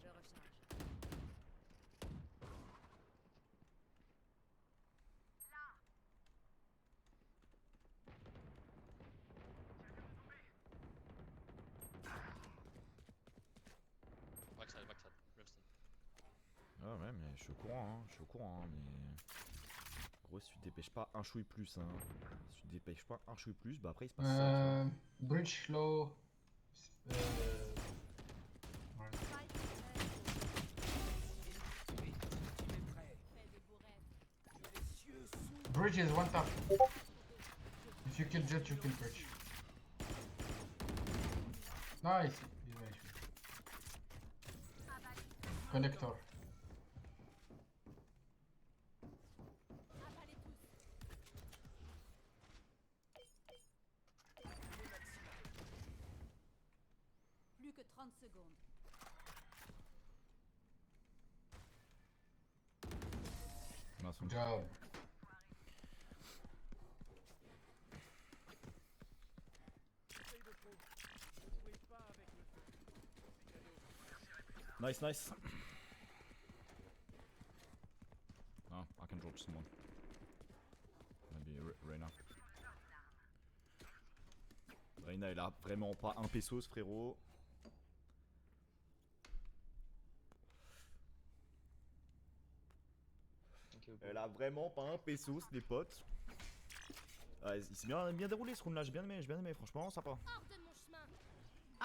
Je recharge. Backside, backside. Brimstone. Ah ouais, mais je suis au courant, mais. Gros, si tu te dépêches pas un chouille plus, hein. Si tu te dépêches pas un chouille plus, bah après il se passe ça. Tu vois. Bridge low. Ouais. Spike à terre au B. Tu es prêt. Fais des beaux rêves. Que les cieux s'ouvrent. Bridge is one tap. If you kill Jet, you kill Bridge. Nice. He's very sweet. Connector. Avalez tous. Plus que 30 secondes. Nice one. Good job. Bouteille de fond. Ne jouez pas avec le feu. C'est cadeau. Nice, nice. Ah, I can drop someone. Maybe Reyna. Reyna, elle a vraiment pas un pesos, frérot. Elle a vraiment pas un pesos, les potes. Ah, il s'est bien déroulé ce round là, j'ai bien aimé, franchement, sympa. Hors de mon chemin.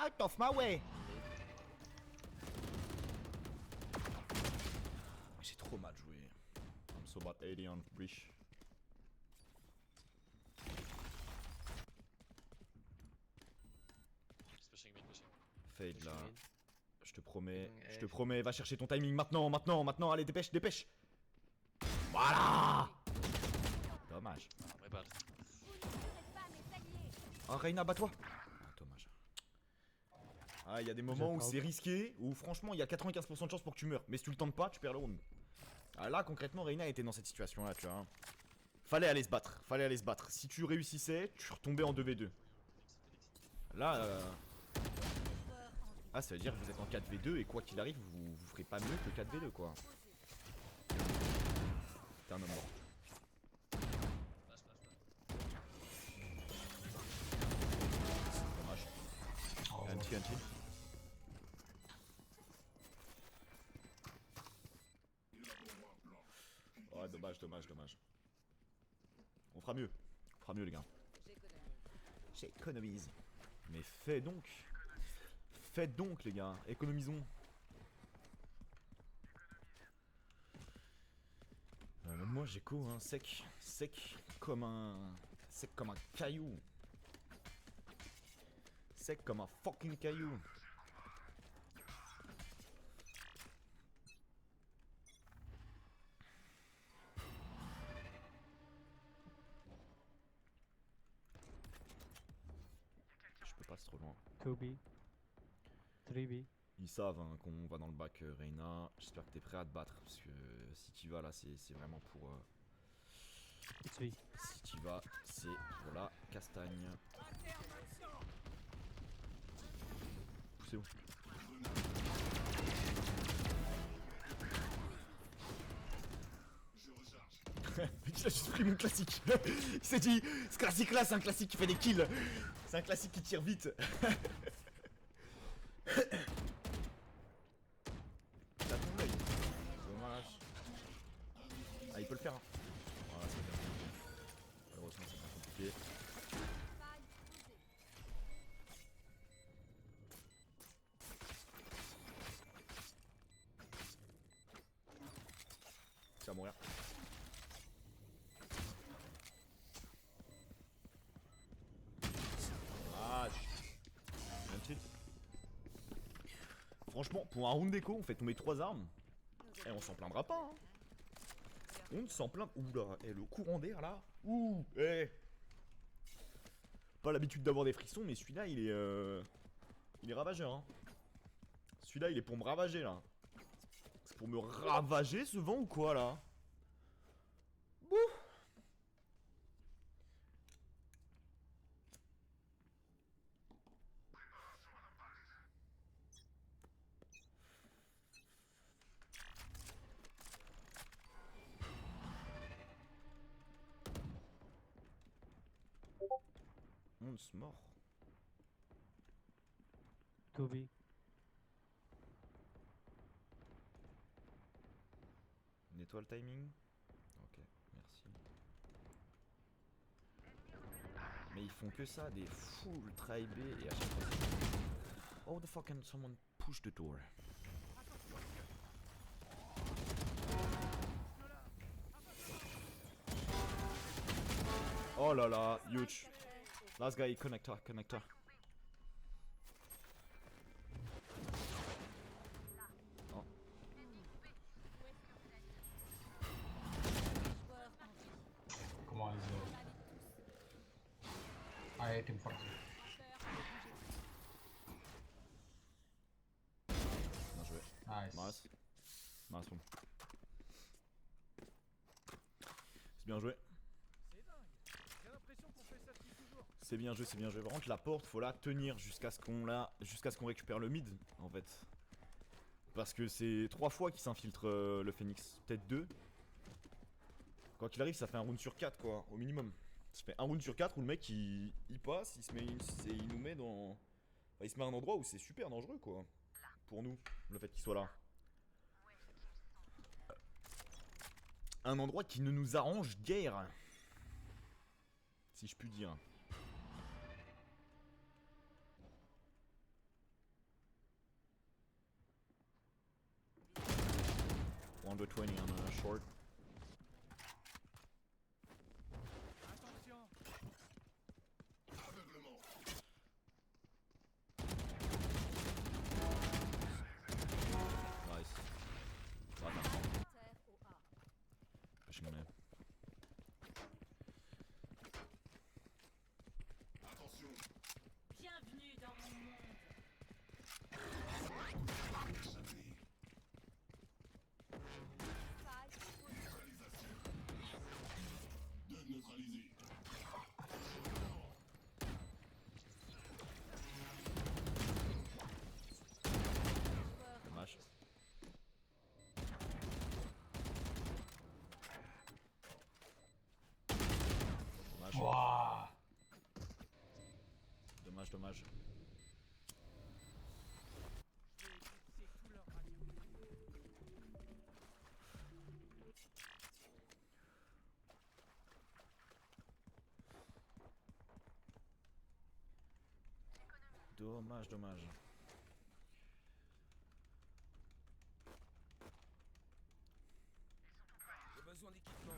Out of my way! J'ai trop mal joué. I'm so bad 80 on Breach. He's pushing mid, pushing. Fade là. Pushing mid. Je te promets, va chercher ton timing maintenant, allez, dépêche. Voilà! Dommage. Ah, my bad. Vous ne tuerez pas mes alliés. Oh, Reyna, bats-toi! Ah, dommage. Ah, il y a des moments où c'est risqué, où franchement, il y a 95% de chance pour que tu meurs. Mais si tu le tentes pas, tu perds le round. Ah, là, concrètement, Reyna était dans cette situation-là, tu vois. Fallait aller se battre. Si tu réussissais, tu retombais en 2v2. Là, Joueur en vie. Ah, ça veut dire que vous êtes en 4v2 et quoi qu'il arrive, vous ferez pas mieux que 4v2 quoi. T'es un homme mort. Passe. Dommage. Oh, Anti. Ouais, dommage. On fera mieux les gars. J'économise. Mais faites donc les gars, économisons. Même moi j'éco hein, sec comme un caillou. Sec comme un fucking caillou. Je peux pas, c'est trop loin. 2B. 3B. Ils savent hein, qu'on va dans le bac Reina. J'espère que t'es prêt à te battre parce que si tu vas là c'est vraiment pour... It's B. Si tu vas c'est pour la castagne. Poussez-vous. Il a juste pris mon classique. Il s'est dit, ce classique là c'est un classique qui fait des kills. C'est un classique qui tire vite. T'as ton œil. Dommage. Ah, il peut le faire. Hein. Voilà, c'est bien. Malheureusement, c'est pas compliqué. Tu vas mourir. Ah, un tilt. Franchement, pour un round d'écho, on fait tomber 3 armes. Et on s'en plaindra pas. Hein. On ne s'en plaint. Oula, le courant d'air là. Ouh, Pas l'habitude d'avoir des frissons, mais celui-là, il est ravageur. Hein. Celui-là, il est pour me ravager là. C'est pour me ravager ce vent ou quoi là? Bouh. On se mord. 2B. Nettoie le timing. Ok, merci. Mais ils font que ça, des full try B et à chaque fois. Oh the fuck can someone push the door? Oh là là, huge. Last guy, connector. Oh. Comment ils ont... Ah, il était fort. Bien joué. Nice. Nice one. C'est bien joué. C'est bien joué. Par contre la porte faut la tenir jusqu'à ce qu'on récupère le mid en fait. Parce que c'est 3 fois qu'il s'infiltre le Phoenix. Peut-être 2. Quoi qu'il arrive ça fait un round sur 4 quoi, au minimum. Ça fait un round sur 4 où le mec il passe, il nous met dans... Enfin, il se met à un endroit où c'est super dangereux quoi. Pour nous, le fait qu'il soit là. Un endroit qui ne nous arrange guère. Si je puis dire. 120 on a short. Aveuglement. Nice. Attends. Terre au A. Je m'en ai. Attention. Bienvenue dans mon monde. Échappé. Faille dommage. Dommage, dommage. J'ai besoin d'équipement.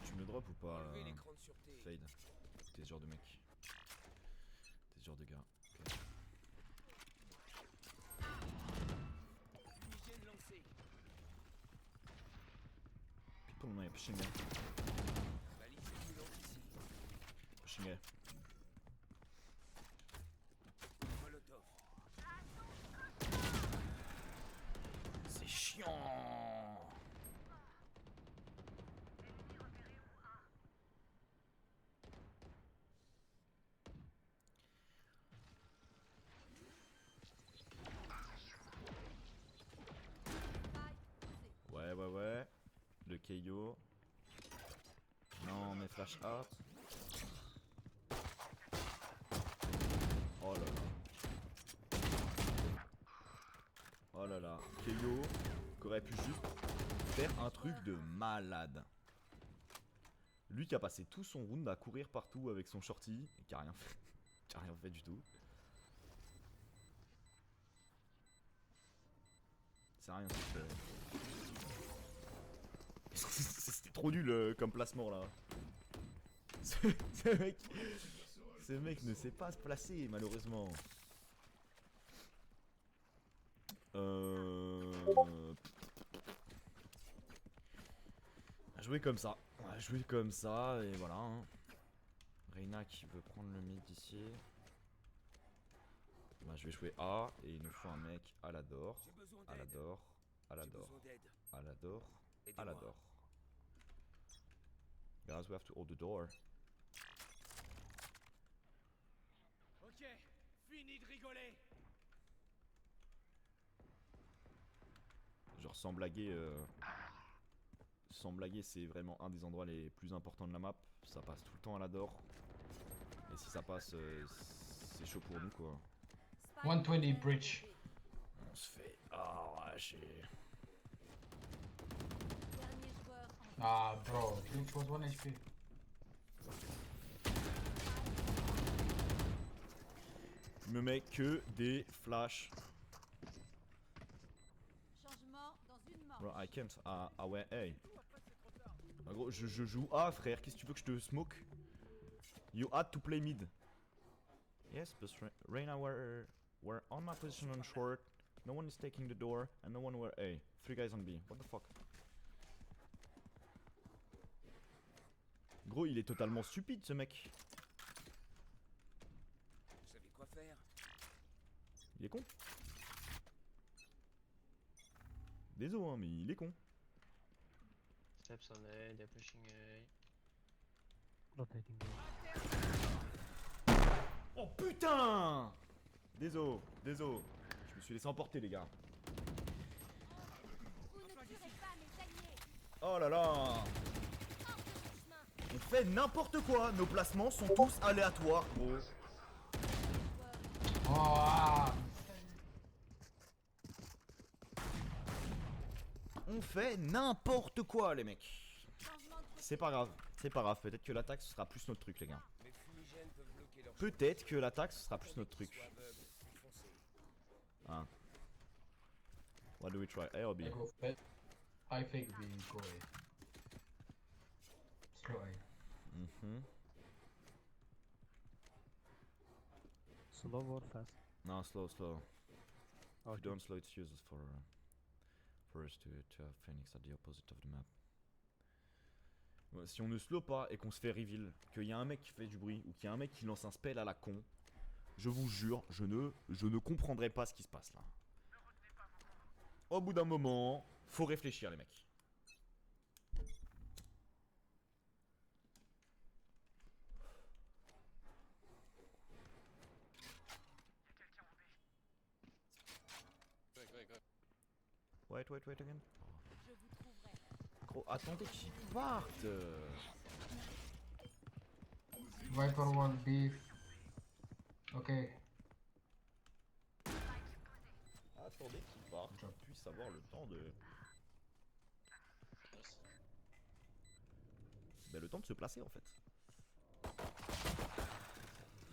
Tu me drops ou pas Enlevez l'écran de sûreté. Fade. T'es ce genre de mec. T'es ce genre de gars. Ok. Fumigène lancé. People on A, pushing A. Balise brûlante ici. Pushing A. Molotov. C'est chiant. Ouais, ouais, ouais. Le KO. Non, mais flash out. Oh là là. Oh là là. KO qui aurait pu juste faire un truc de malade. Lui qui a passé tout son round à courir partout avec son shorty et qui a rien fait. Qui a rien fait du tout. C'est rien ce qu'il fait. C'était trop nul comme placement là. Ce mec ne sait pas se placer malheureusement. On va jouer comme ça. On va jouer comme ça et voilà. Hein. Reyna qui veut prendre le mid d'ici. Bah, je vais jouer A et il nous faut un mec à la door. J'ai besoin À la d'aide. door. À la J'ai door. besoin d'aide. À la door. À Aidez-moi. la door. Guys, we have to hold the door. Ok, fini de rigoler. Genre sans blaguer, c'est vraiment un des endroits les plus importants de la map. Ça passe tout le temps à la door. Et si ça passe, c'est chaud pour nous quoi. 120 bridge. On se fait arracher. Dernier joueur en Ah, bro. Bridge was 1 HP. Il me met que des flashs. changement dans une manche. Bro, I can't. Ah ouais, hey. En gros, je joue A, frère. Qu'est-ce que tu veux que je te smoke? You had to play mid. Yes, but Reyna were on my position on short. No one is taking the door, and no one were A. 3 guys on B. What the fuck? Gros, il est totalement stupide ce mec. Vous savez quoi faire? Il est con. Désolé, hein, mais il est con. Steps on A, they're pushing A. Rotating A. Oh putain! Désolé. Je me suis laissé emporter, les gars. Vous ne tuerez pas mes alliés. Oh là là! Hors de mon chemin. On fait n'importe quoi. Nos placements sont tous aléatoires, gros. Oh, ah. On fait n'importe quoi, les mecs. Changement de C'est pas grave. Peut-être que l'attaque ce sera plus notre truc, les gars. Mes fumigènes peuvent bloquer leur Peut-être que l'attaque ce sera plus notre Attendez truc. qu'ils soient aveugles. Foncez. Hein. What do we try? A or B? I go fed. I think we go A. Slow A. Mhm. Slow or fast? No, slow. If we Okay. don't slow, it's useless for us to have Phoenix at the opposite of the map. Ouais, si on ne slow pas et qu'on se fait reveal, qu'il y a un mec qui fait du bruit ou qu'il y a un mec qui lance un spell à la con, je vous jure, je ne comprendrai pas ce qui se passe là. Au bout d'un moment, faut réfléchir les mecs. Wait again. je vous trouverai. Gros, attendez qu'ils partent. Viper wall B. Okay. Attendez qu'il parte, qu'on puisse avoir le temps de... Ben, le temps de se placer en fait.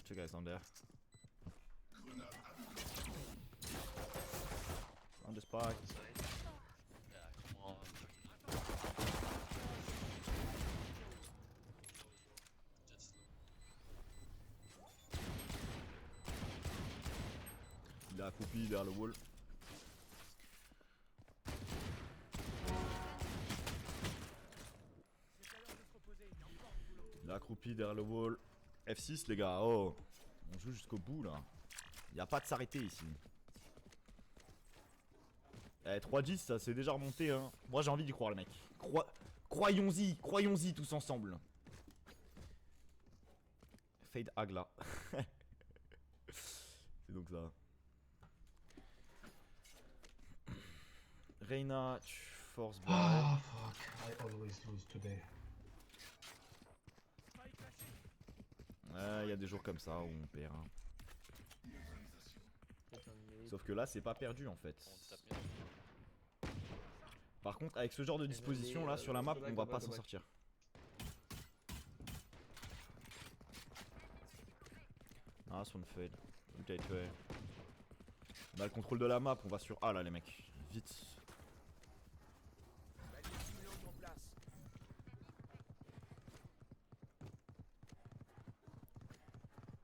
Two guys down there. On the spot. Yeah, come on. Just Il est accroupi derrière le wall. Il est accroupi derrière le wall. F6 les gars, oh. On joue jusqu'au bout là. Y a pas de s'arrêter ici. Eh 3-10 ça c'est déjà remonté hein. Moi j'ai envie d'y croire les mecs. Croyons-y tous ensemble. Fade Agla. C'est donc ça. Reina, tu forces back. Ah fuck, I always lose today. Ouais, y a des jours comme ça où on perd. Hein. Sauf que là, c'est pas perdu en fait. on tape bien. Par contre, avec ce genre de disposition là sur la map, on va pas s'en sortir. Ah, son fade. Gateway. On a le contrôle de la map, on va sur A là, les mecs. Vite. En place.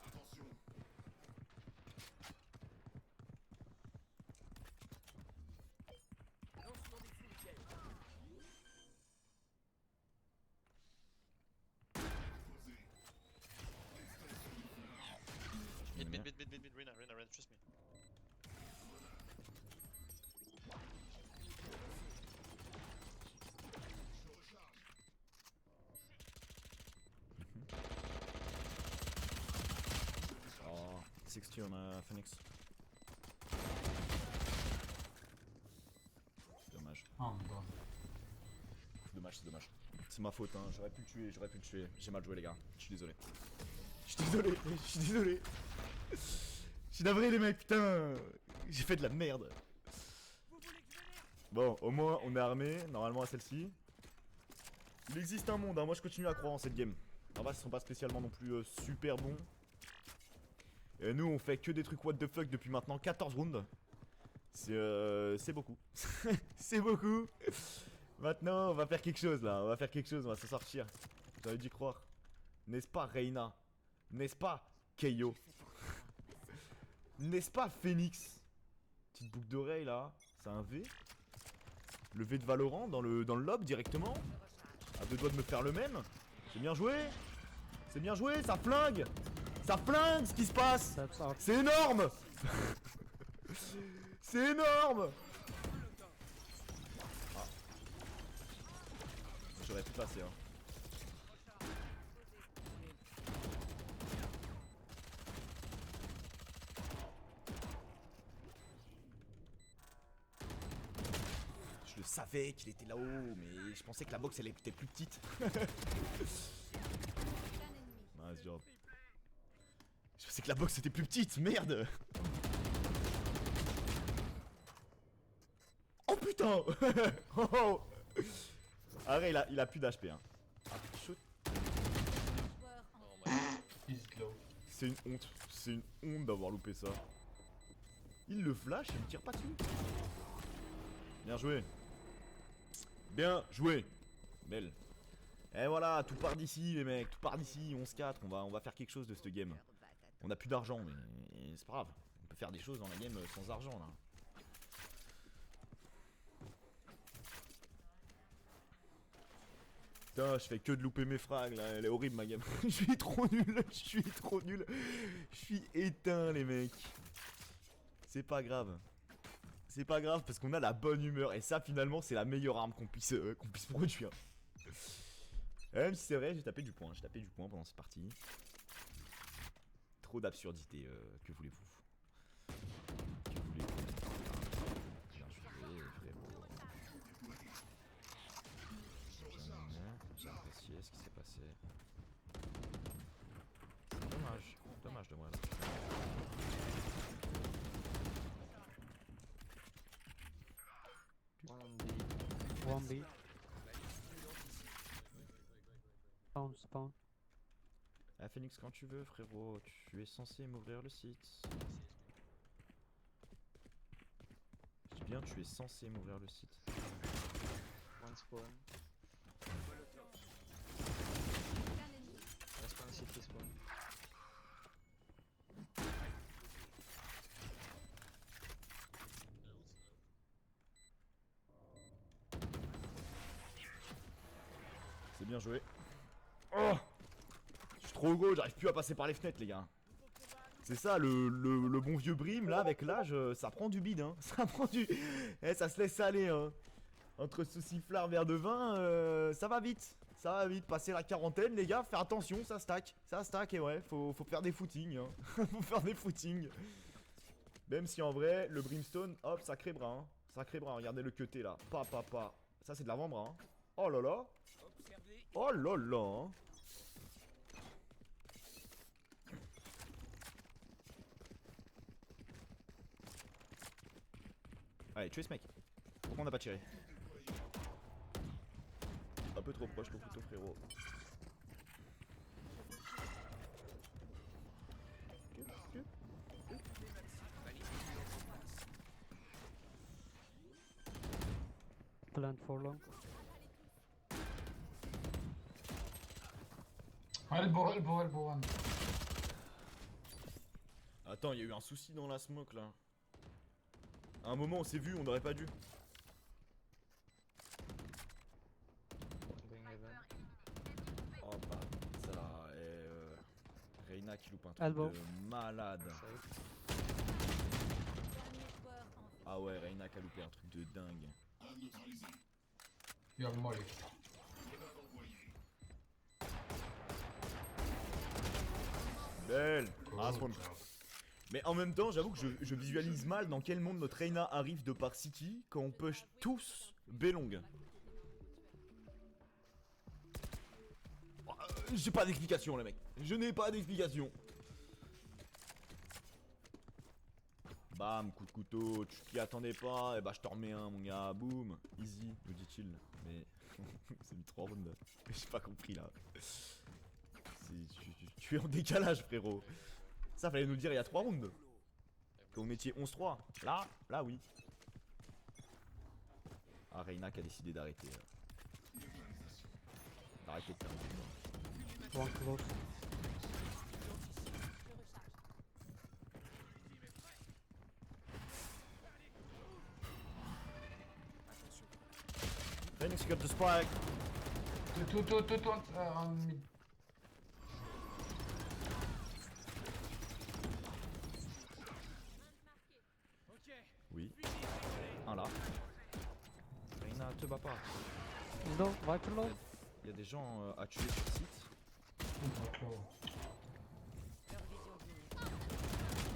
Attention. Lancement des fumigènes. Posé. Mid, Reyna, trust me. Oh, 60 on Phoenix. C'est dommage. Oh my god. C'est dommage, c'est dommage. C'est ma faute, hein. J'aurais pu le tuer, J'ai mal joué, les gars. Je suis désolé. Je suis désolé. Je suis navré, les mecs, putain. J'ai fait de la merde. Bon, au moins, on est armé, normalement à celle-ci. Il existe un monde, hein. Moi je continue à croire en cette game. En vrai, ils sont pas spécialement non plus super bons. Et nous, on fait que des trucs what the fuck depuis maintenant 14 rounds. C'est beaucoup. C'est beaucoup. Maintenant, on va faire quelque chose là. On va s'en sortir. J'ai envie d'y croire. N'est-ce pas, Reina? N'est-ce pas, Keio? N'est-ce pas, Phoenix? Petite boucle d'oreille là. C'est un V. Le V de Valorant dans le lob directement. À deux doigts de me faire le même. C'est bien joué. C'est bien joué, ça flingue. Ça flingue ce qui se passe. C'est énorme. C'est énorme. Ah. J'aurais pu passer hein. Je le savais qu'il était là-haut, mais je pensais que la box elle était plus petite. Nice job. Je pensais que la box était plus petite, merde. Oh putain. Oh. Arrête, il a plus d'HP hein. Ah, shoot. Joueur en Oh my god. He's low. C'est une honte d'avoir loupé ça. Il le flash et il me tire pas dessus. Bien joué. Bien joué. Belle. Et voilà, tout part d'ici les mecs, tout part d'ici, 11-4, on va faire quelque chose de cette game. On a plus d'argent mais c'est pas grave. On peut faire des choses dans la game sans argent là. Putain, je fais que de louper mes frags là, elle est horrible ma game. Je suis trop nul, Je suis éteint les mecs. C'est pas grave. C'est pas grave parce qu'on a la bonne humeur et ça finalement c'est la meilleure arme qu'on puisse produire. Même si c'est vrai, j'ai tapé du point pendant cette partie. Trop d'absurdité, que voulez-vous? Que voulez-vous? Bien joué, frérot. J'ai apprécié ce qui s'est passé. One B. Spawn, spawn. Ah Phoenix, quand tu veux frérot, tu es censé m'ouvrir le site. Je dis bien tu es censé m'ouvrir le site. One spawn. Un ennemi. Last one city spawn. C'est bien joué. Oh, je suis trop gauche, j'arrive plus à passer par les fenêtres les gars. C'est ça le bon vieux Brim là avec l'âge, ça prend du bide hein. Ça prend du... Eh, ça se laisse aller hein. Entre sauciflard, verre de vin, ça va vite. Ça va vite, passer la quarantaine les gars, faire attention, ça stack. Ça stack et ouais, faut faire des footings hein. Faut faire des footings. Même si en vrai, le Brimstone, hop, sacré bras hein. Sacré bras, regardez le cuté là. Pa. Ça c'est de l'avant-bras hein. Oh là là. Observez. Oh là là hein. Allez, tuez ce mec. Pourquoi on n'a pas tiré? Un peu trop proche ton couteau frérot. Plant for long. Elbow one. Attends, il y a eu un souci dans la smoke là. À un moment on s'est vu, on n'aurait pas dû. Going heaven. Oh bah ça et Reyna qui loupe un truc Elbow. de malade. Safe. Dernier joueur en vie. Ah ouais, Reyna qui a loupé un truc de dingue. Un neutralisé. You have molly. Belle. Ah, spawn. Mais en même temps, j'avoue que je visualise mal dans quel monde notre Reyna arrive de par City quand on push tous B-long. J'ai pas d'explication les mecs. Je n'ai pas d'explication. Bam, coup de couteau, tu t'y attendais pas, et bah je t'en remets un mon gars, boum, easy, nous dit-il. Mais c'est mis 3 rounds, j'ai pas compris là. Tu es en décalage frérot. Ça fallait nous le dire il y a 3 rounds. Que vous mettiez 11-3. Là oui. Ah Reyna qui a décidé d'arrêter. D'arrêter de faire du mal. One close. Phoenix, you got the spike. Two on mid. Oui. Un là. Reyna, te bats pas. No, Viper low. Il y a des gens à tuer sur site.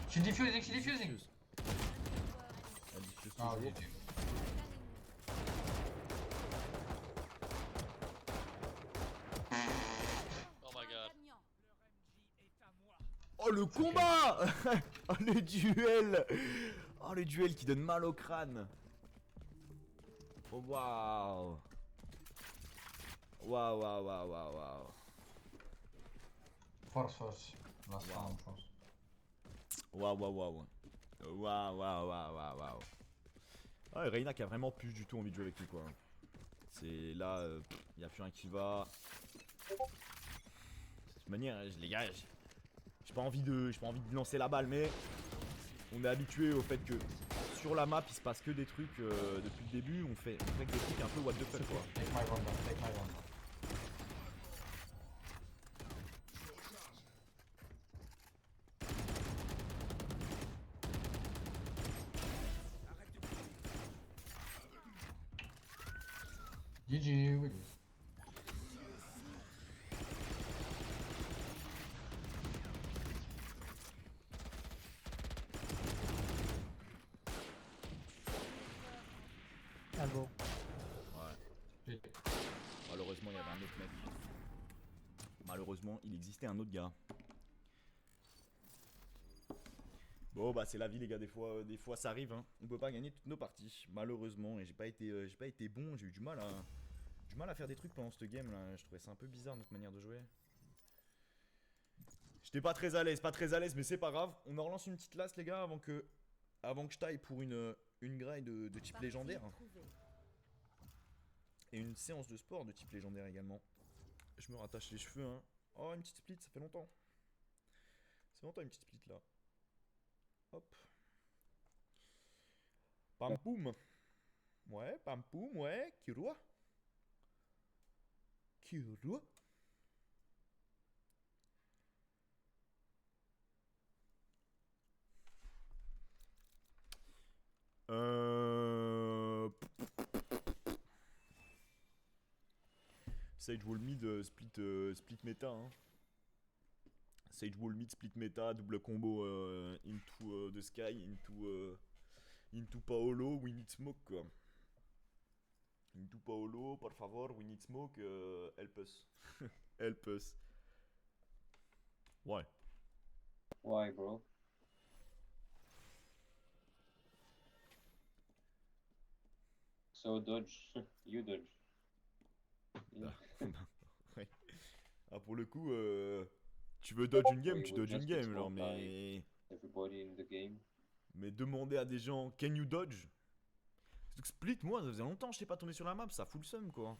She diffusing. Diffuse. Elle diffuse Ah, toujours. ok. Oh my god. Gagnant. Oh le combat. Oh le duel. Oh le duel qui donne mal au crâne. Oh waouh. Waouh. Force. Last Wow. round force. Waouh. Ah, et Reyna qui a vraiment plus du tout envie de jouer avec lui quoi. C'est là, y a plus rien qui va. De toute manière, les gars, j'ai pas envie de lancer la balle, mais on est habitué au fait que sur la map il se passe que des trucs depuis le début. On fait que des trucs un peu what the fuck quoi. Take my one. GG, we good. Elbow. Ouais. Malheureusement il y avait un autre mec. Malheureusement il existait un autre gars. Bon bah c'est la vie les gars, des fois ça arrive hein. On peut pas gagner toutes nos parties, malheureusement, et j'ai pas été bon, j'ai eu du mal à faire des trucs pendant cette game là, je trouvais ça un peu bizarre notre manière de jouer. J'étais pas très à l'aise, mais c'est pas grave. On en relance une petite last les gars avant que je taille pour une grille de type légendaire. Et une séance de sport de type légendaire également. Je me rattache les cheveux hein. Oh une petite split, ça fait longtemps. C'est longtemps une petite split là. Hop. Pam poum. Ouais, pam poum, ouais. Kirua. Kirua. Sage Wall Mid split méta hein. Sage Wall Mid split méta, double combo into the sky, into Paolo, we need smoke quoi. Into Paolo, por favor, we need smoke, help us. Help us. Ouais. Why, bro? So dodge. You dodge. Ouais. Ah pour le coup, tu veux dodge une game, tu dodges une game genre, mais... Everybody in the game. Mais demander à des gens, can you dodge? Split, moi, ça faisait longtemps que je t'ai pas tombé sur la map, ça fout le seum quoi.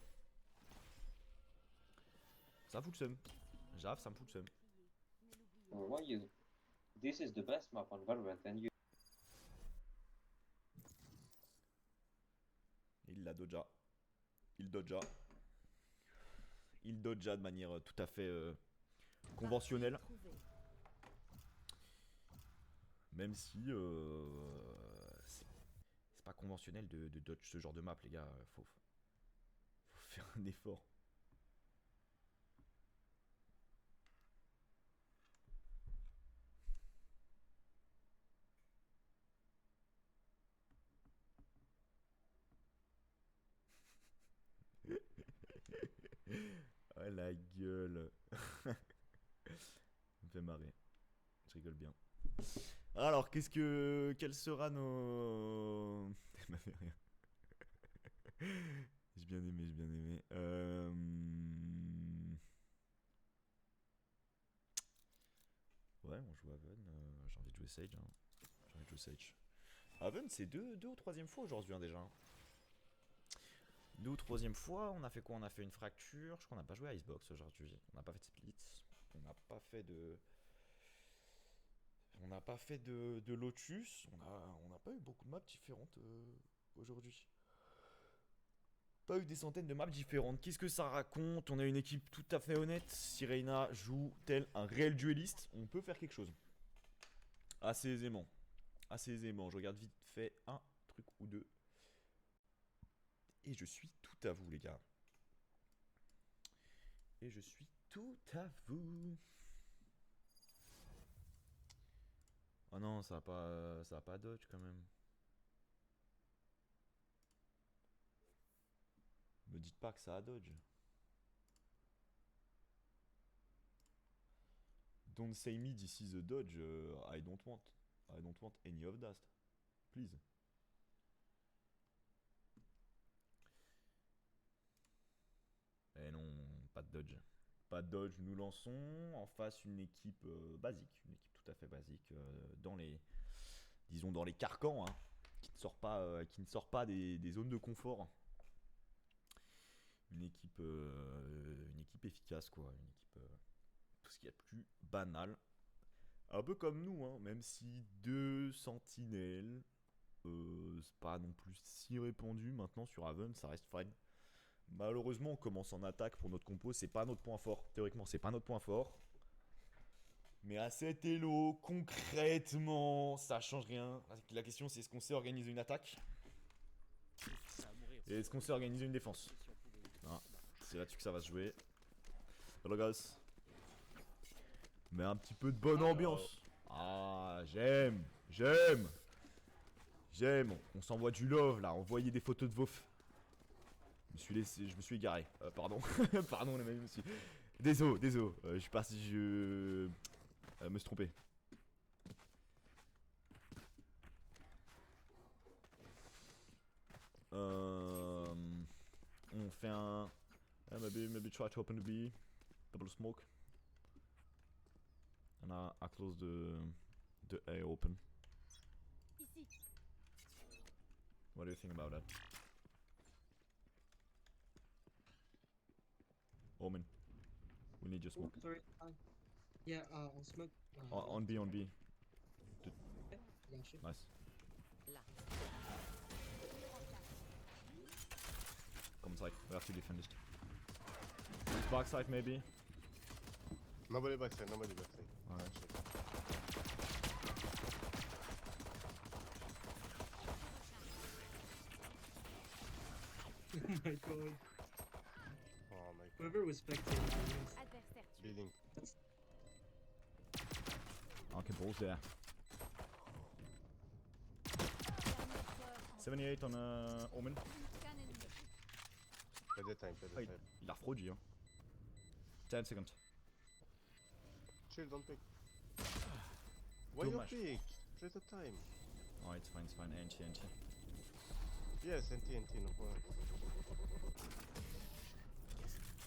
Ça fout le seum. J'avoue, ça me fout le seum. Why you? This is the best map on Valorant, and you. Il la dodja. Il dodja. Il dodja de manière tout à fait conventionnelle. Même si c'est pas conventionnel de dodge ce genre de map les gars. Faut faire un effort. Oh la gueule. Ça me fait marrer. Je rigole bien. Alors, quel sera nos... Elle m'a fait rien. J'ai bien aimé. Ouais, on joue Haven. J'ai envie de jouer Sage. Haven, c'est deux ou troisième fois aujourd'hui hein, déjà. 2 ou 3e fois, on a fait quoi? On a fait une fracture, je crois qu'on n'a pas joué à Icebox aujourd'hui. On n'a pas fait de split, on n'a pas fait de Lotus, on n'a pas eu beaucoup de maps différentes aujourd'hui. Pas eu des centaines de maps différentes. Qu'est-ce que ça raconte? On a une équipe tout à fait honnête. Si Reyna joue tel un réel dueliste, on peut faire quelque chose. Assez aisément. Je regarde vite fait un truc ou deux. Et je suis tout à vous les gars. Oh non, ça va pas dodge quand même. Me dites pas que ça a dodge. Don't say me this is a dodge. I don't want any of that. Please. Eh non, pas de dodge. Pas de dodge, nous lançons en face une équipe basique, une équipe tout à fait basique dans les carcans, hein, qui ne sort pas des zones de confort. Une équipe efficace quoi, une équipe tout ce qu'il y a de plus banal. Un peu comme nous, hein, même si 2 sentinelles, c'est pas non plus si répandu maintenant sur Haven, ça reste fine. Malheureusement, on commence en attaque pour notre compo, c'est pas notre point fort. Théoriquement, c'est pas notre point fort. Mais à cet elo, concrètement, ça change rien. La question, c'est est-ce qu'on sait organiser une attaque? Et est-ce qu'on sait organiser une défense? Ah, c'est là-dessus que ça va se jouer. Hello guys. Mais un petit peu de bonne ambiance. Ah, j'aime. On s'envoie du love là, envoyez des photos de vos... Je me suis égaré, pardon. Pardon les mecs, Désolé, je suis parti, me suis trompé. fait un... maybe try to open the B. Double smoke. And I close the A open. Ici. What do you think about that? Omen. We need your Oh, smoke. sorry. Yeah, on smoke. On B, on B. Yeah, sure. Nice. Là. Come inside. We have to defend this. Backside maybe. Nobody backside, nobody backside. Alright. Oh my god. Oh my god. Whoever was spectating this. Adversaire tué. Bleeding. Okay, balls there. Dernier joueur en 78 on Omen. aucun ennemi. Pas de time, pas de Ah, time. il a refroidi hein. 10 seconds. Chill, don't pick. Why you Dommage. pick? Try the time. Oh, it's fine, NT. Yes, NT, no problem.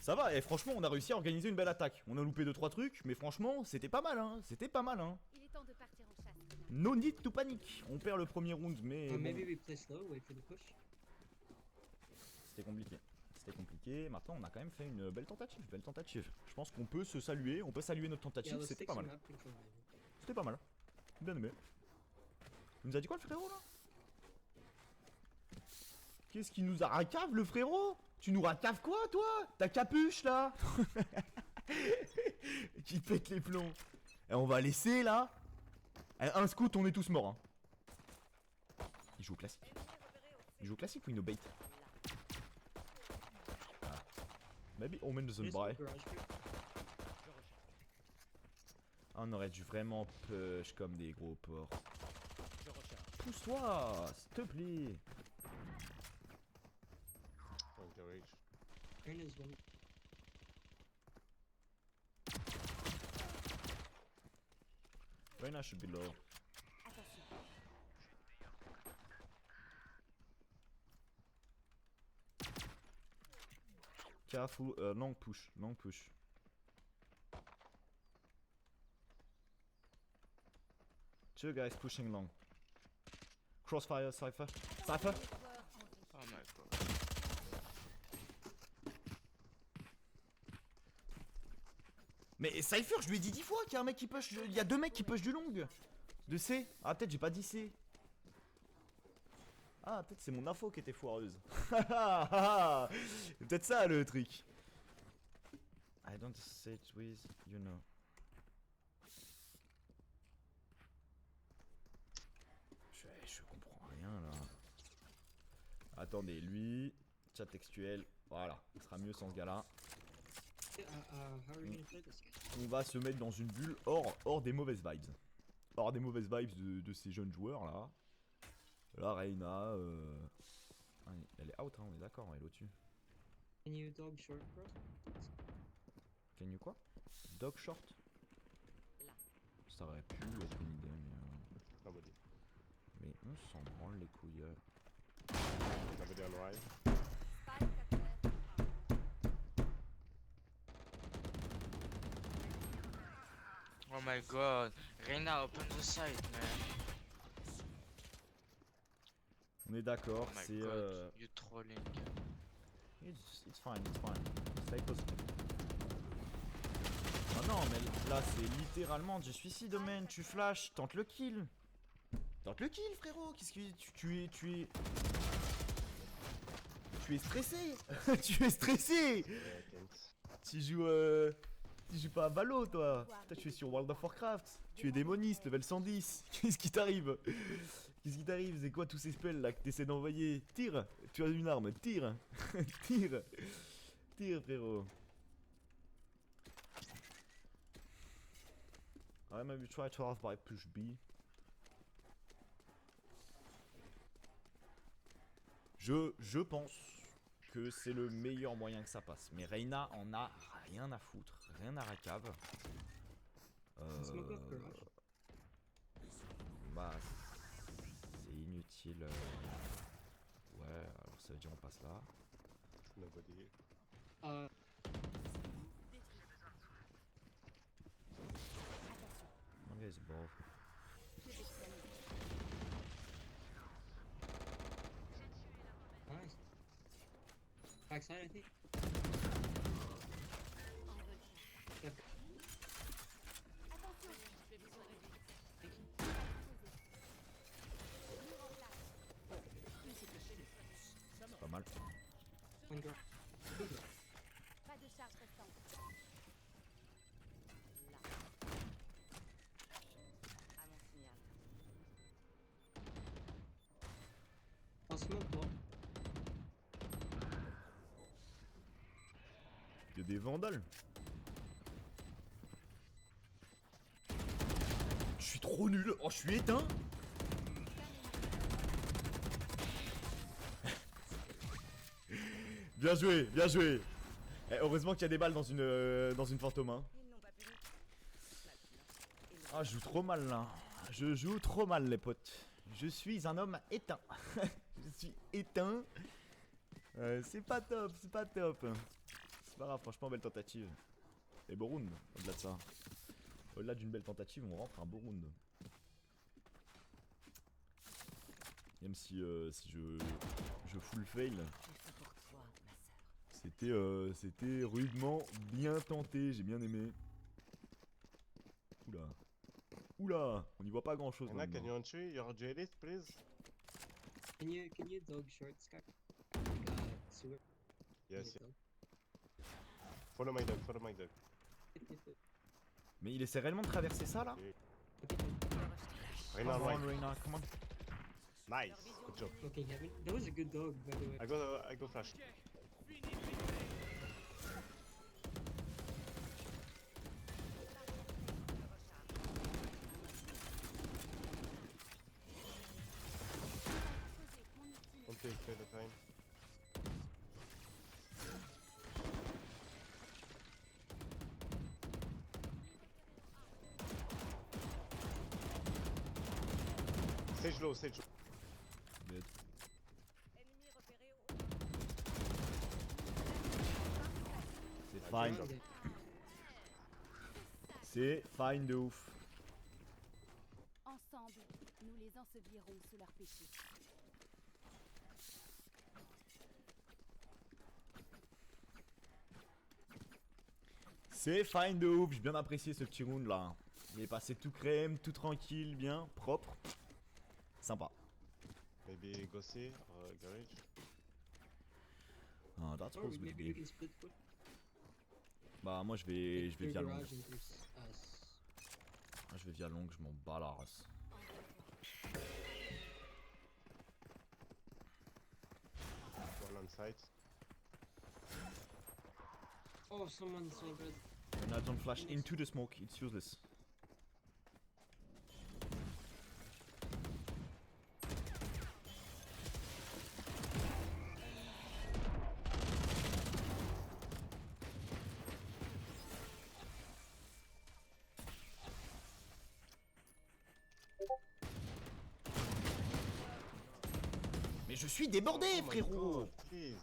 Ça va, et franchement, on a réussi à organiser une belle attaque. On a loupé 2-3 trucs, mais franchement, c'était pas mal, hein. C'était pas mal, hein. Il est temps de partir en chasse. No need to panic. On perd le premier round, mais bon, Maybe we play slow, wait for the push. c'était compliqué. C'était compliqué. Maintenant, on a quand même fait une belle tentative. Je pense qu'on peut se saluer. On peut saluer notre Yeah, tentative. let's C'était take pas some mal. map control maybe. C'était pas mal. Bien aimé. Il nous a dit quoi, le frérot, là? Qu'est-ce qu'il nous a racave, le frérot? Tu nous racaves quoi, toi? Ta capuche, là? Qui pète les plombs. Et on va laisser, là. Un scout, on est tous morts. Hein. Il joue au classique. Il joue au classique ou il nous bait? Ah. Maybe Omen doesn't There's buy. no garage here. On aurait dû vraiment push comme des gros porcs. Pousse-toi, s'il te plaît. Don't garage. Green is one. Reyna should be low. Attention. Careful, long push. Two guys pushing long. Crossfire, Cypher. Cypher! Joueur en vie. Oh my god. Mais Cypher, je lui ai dit 10 fois qu'il y a un mec qui push. Il y a 2 mecs qui push du long. De C. Ah, peut-être j'ai pas dit C. Ah, peut-être c'est mon info qui était foireuse. C'est peut-être ça le truc. I don't say it with, you know. Je comprends rien là. Attendez, lui, chat textuel, voilà, il sera mieux sans ce gars-là. Yeah, how are we gonna play this game? On va se mettre dans une bulle hors des mauvaises vibes. Hors des mauvaises vibes de ces jeunes joueurs là. Là, Reyna, ah, elle est out, hein, on est d'accord, elle est au-dessus. Can you dog short, bro? Can you quoi? Dog short? Là. Ça aurait pu être une idée, Nobody. mais on s'en branle les couilles. Nobody on right. Spike à terre. Oh my god, Reyna, open the site, man. On est d'accord, Oh my c'est god, you trolling. It's fine. Stay positive. Ah non, mais là c'est littéralement du suicide, man. Tu flash, tente le kill. Tente le kill, frérot. Qu'est-ce que tu es stressé. Tu es stressé. Yeah, thanks. Tu joues pas à Valo, toi. Toi, tu es sur World of Warcraft. Tu es démoniste, level 110. Qu'est-ce qui t'arrive? C'est quoi tous ces spells là que t'essaies d'envoyer? Tire. Tu as une arme, tire. Tire, frérot. Ouais, maybe try to half by push B. Je pense que c'est le meilleur moyen que ça passe. Mais Reyna en a rien à foutre, rien à racave. Smoke off garage. Bah, c'est inutile. Ouais, alors ça veut dire on passe là. Nobody here. One guy's above. Nice. Backside, I think. Yep. Pas mal. One girl. Two girls. Pas de charge restante. Là. À mon signal. I'll smoke ball. Que des vandales. Je suis trop nul. Oh, je suis éteint. Bien joué, bien joué. Eh, heureusement qu'il y a des balles dans une fantôme. Hein. Ils n'ont pas pu. Ah, je joue trop mal là. Je joue trop mal, les potes. Je suis un homme éteint. Je suis éteint. C'est pas top, c'est pas top. C'est pas grave, franchement, belle tentative. Et beau round, au-delà de ça. Au-delà d'une belle tentative, on rentre un beau round. Même si je full fail. C'était rudement bien tenté, j'ai bien aimé. Oula. Oula, on n'y voit pas grand chose. Reyna, can you entry your duelist, please? Can you dog short, Sky? Sewer. Yes, Can you yeah. Follow my dog, follow my dog. dog? Mais il essaie réellement de traverser ça là? Reyna, Come right. on, Reyna, come on. Nice, good job. Okay, heaven. That was a good dog, by the way. I go flash. Don't take the time. Sage low, sage low. Dead. Ennemi repéré au. C'est Ah, fine. good job. C'est fine de ouf. Ensemble, nous les ensevelirons sous leurs péchés. C'est fine de ouf, j'ai bien apprécié ce petit round là. Il est passé tout crème, tout tranquille, bien, propre. Sympa. Maybe go see or garage. Ah, that's Or supposed to be maybe you big. can split foot. Bah moi je vais Through via long. garage and through Moi, je vais via long, je m'en bats la race. One on site. Oh, someone's so good. And I don't flash into the smoke, it's useless. Mais je suis débordé, Oh my frérot! God, please.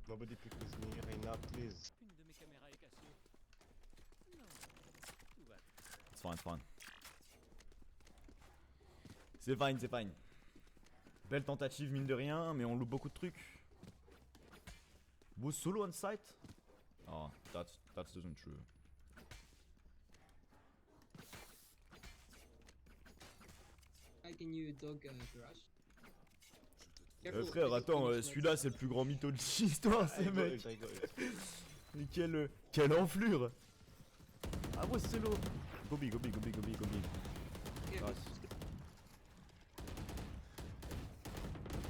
Nobody pick with me, Reyna, please. Une de mes caméras est cassée. Non, tout va. It's fine, it's fine. C'est fine, c'est fine. Belle tentative, mine de rien, mais on loupe beaucoup de trucs. Was solo on site? Oh, that isn't true. How can you dog garage? Frère, attends, celui-là c'est le plus grand mytho de l'histoire, I ce go mec. ult, I go ult. Mais quelle enflure! Ah, was solo! Gobi, gobi, gobi, gobi, gobi. Yeah, Nice. it's good.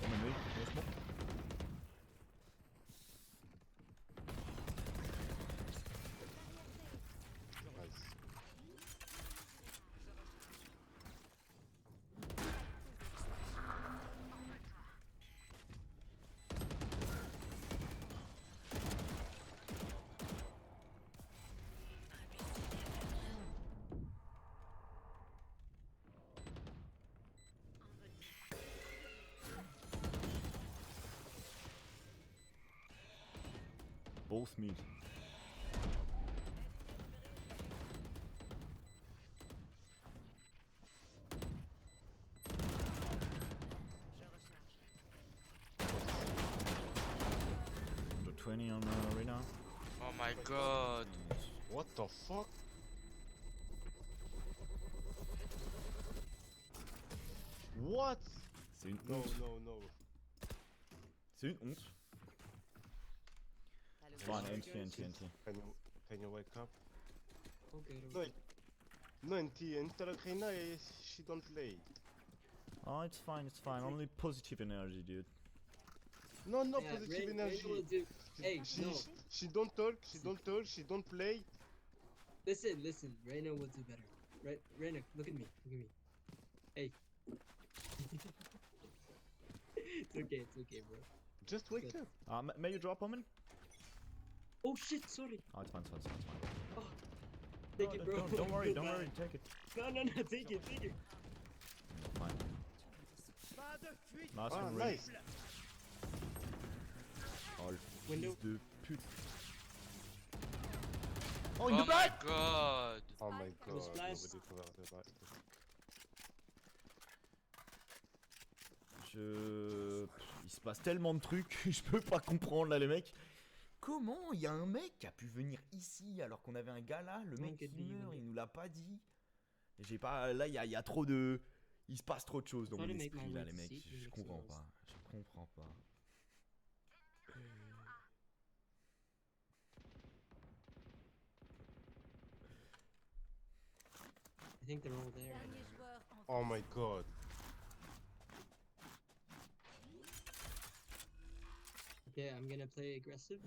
Come on, mate, franchement. Nice. both mid. The 20 on Arena. Oh my god. What the fuck? What? C'est une No, honte. no, no. C'est une honte. T'as le Fine, droit. NT. Can you wake up? Okay, No, okay. no, انت Reina, she don't play. Oh, it's fine, it's fine. Only positive energy, dude. No, no Yeah, positive Rain energy. will do. Hey, she, no. she don't talk, she don't talk, she don't play. Listen. Reina will do better. Right, Reina, look at me. Hey. It's okay, bro. Just wake Good. up. May you drop Omen? Oh shit, sorry. Oh, it's fine, it's fine, it's fine. It's fine. Oh, take No, it, bro. Don't worry, don't Goodbye. worry, take it. No, take it. Fine. Nice Ah, one, Ray. nice. Oh, le Window. fils de pute. Oh, Oh in the my back! god. Oh my god, splice. nobody covered the back. Il se passe tellement de trucs, je peux pas comprendre là les mecs. Comment il y a un mec qui a pu venir ici alors qu'on avait un gars là, le mec Manque qui de meurt, vie, il nous l'a pas dit. Et j'ai pas, là il y a trop de, il se passe trop de choses dans Try mon to make esprit my là way les to mecs, seat je and comprends mix it pas, je comprends pas. I think they're all there. Dernier joueur en Oh my god. Okay, I'm gonna play aggressive.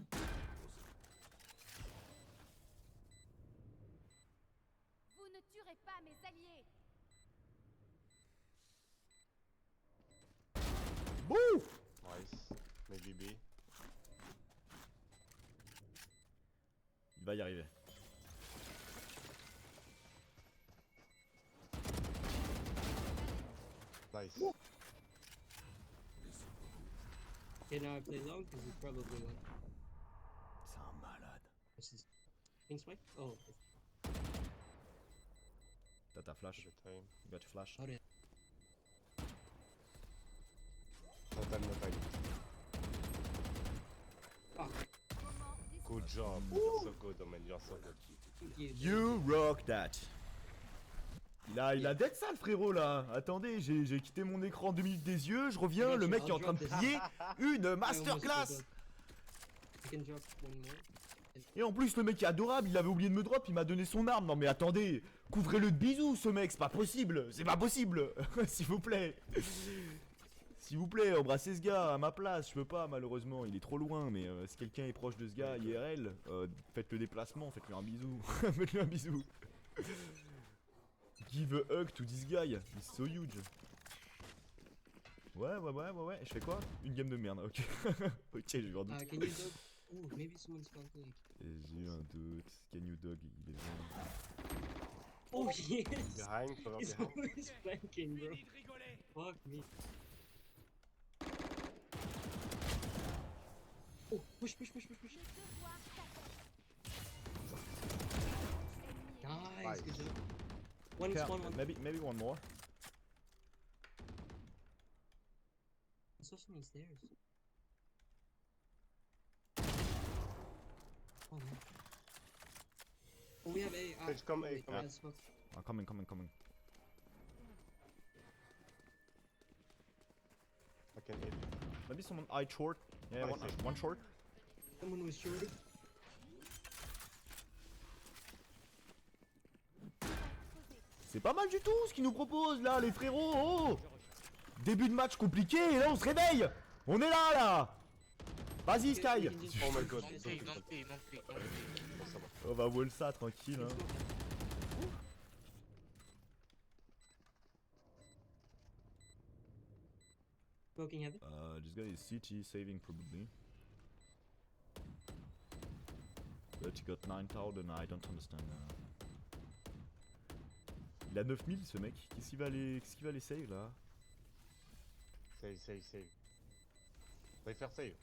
Vous ne tuerez pas mes alliés. Bouh! Nice. Maybe B. Il va y arriver. Nice. Okay, now I play long because he probably won. C'est un malade. This is King Spike? Oh, T'as ta flash, The time. you got your flash. oh yeah. No time, no time. Fuck. Good job. You're so good, man. You're so good. Thank you. You rock that. Il a dead ça le frérot là. Attendez, j'ai quitté mon écran 2 minutes des yeux, je reviens, le mec est en train de plier une masterclass. I can drop one more. Et en plus le mec est adorable, il avait oublié de me drop, il m'a donné son arme. Non mais attendez, couvrez-le de bisous ce mec, c'est pas possible, s'il vous plaît. S'il vous plaît, embrassez ce gars à ma place, je peux pas malheureusement, il est trop loin, mais si quelqu'un est proche de ce gars IRL, faites le déplacement, faites-lui un bisou. Faites-lui un bisou. Give a hug to this guy, he's so huge. Ouais, je fais quoi? Une game de merde, ok. Ok, j'ai eu un doute. Can you dog? Oh, maybe someone's flanking. J'ai eu un doute, can you dog, il est bien. Oh yes! Behind, cover He's behind. always flanking, bro. Fuck me. Oh, push. Nice, good job. One Okay, spawn, one. maybe one more. I saw someone stairs. Oh no. Oh, we have A. Sage, come A, wait, come A. that's fuck. Oh, coming. I can hit. Maybe someone eye short. Yeah, Nice. one short. Someone was short. C'est pas mal du tout ce qu'ils nous proposent là, les frérots. Oh, début de match compliqué et là on se réveille. On est là. Vas-y Sky. We can just- Oh my god. Don't peek. On va wall ça tranquille. Hein. Smoking heaven. This guy is CT saving probably. But he got 9000, I don't understand. Il a 9000 ce mec. Qu'est-ce qu'il va les save là? Save. Va y faire save.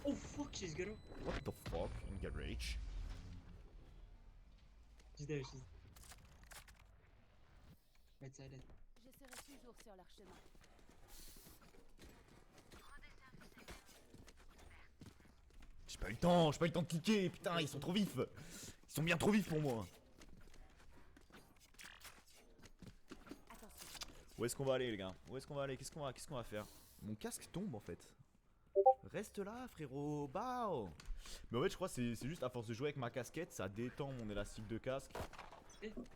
Oh fuck, she's gonna. What the fuck? In garage. She's there, she's. Right side. Je serai toujours sur leur chemin. J'ai pas eu le temps de cliquer, putain, ils sont trop vifs. Ils sont bien trop vifs pour moi. Attention. Où est-ce qu'on va aller les gars? Où est-ce qu'on va aller? Qu'est-ce qu'on va faire? Mon casque tombe en fait. Reste là frérot, bao. Mais en fait je crois que c'est juste à force de jouer avec ma casquette, ça détend mon élastique de casque.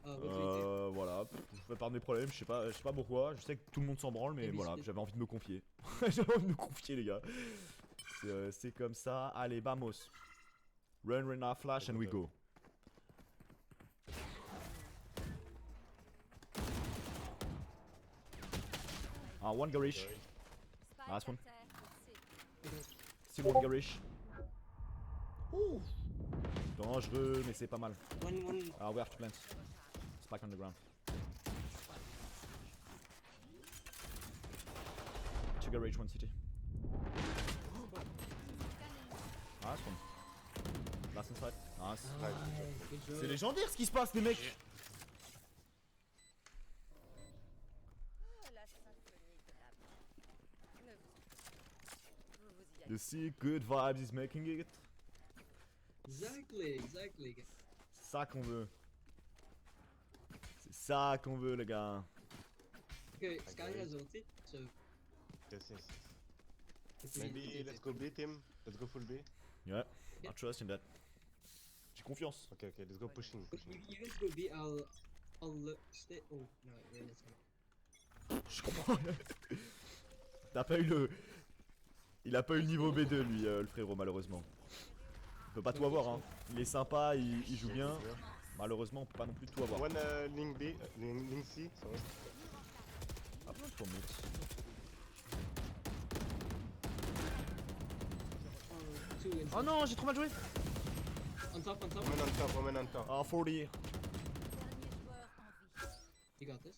Voilà, je fais part de mes problèmes, je sais pas pourquoi, je sais que tout le monde s'en branle mais voilà, j'avais envie de me confier. J'avais envie de me confier les gars. C'est comme ça, allez vamos. Run, run, flash and we go. Ah, one garage. Nice one. Still one garage. Ouh. Dangereux, mais c'est pas mal. Ah, we have to plant. Spike on the ground. Two garage, one city. Nice one. Last inside. Nice. C'est légendaire ce qui se passe, les mecs. La symphonie de la... Ne vous... Vous y allez. You see, good vibes is making it. Exactly. C'est ça qu'on veut. C'est ça qu'on veut, les gars. Okay, Sky has ulti, so. Yes. Maybe let's go B team. Let's go full B. Yeah, I trust in that. J'ai confiance. Okay, let's go pushing. You guys go B, I'll stay. Oh no, wait, let's go. Je comprends. T'as pas eu le... Il a pas eu le niveau B2 lui, le frérot, malheureusement. On peut pas tout avoir hein. Il est sympa, il joue bien. Malheureusement on peut pas non plus tout avoir. One link B, link C, sorry. Ah plein de tourments. Oh non, j'ai trop mal joué. On top. Woman on top. Ah 40. Dernier joueur en vie. You got this.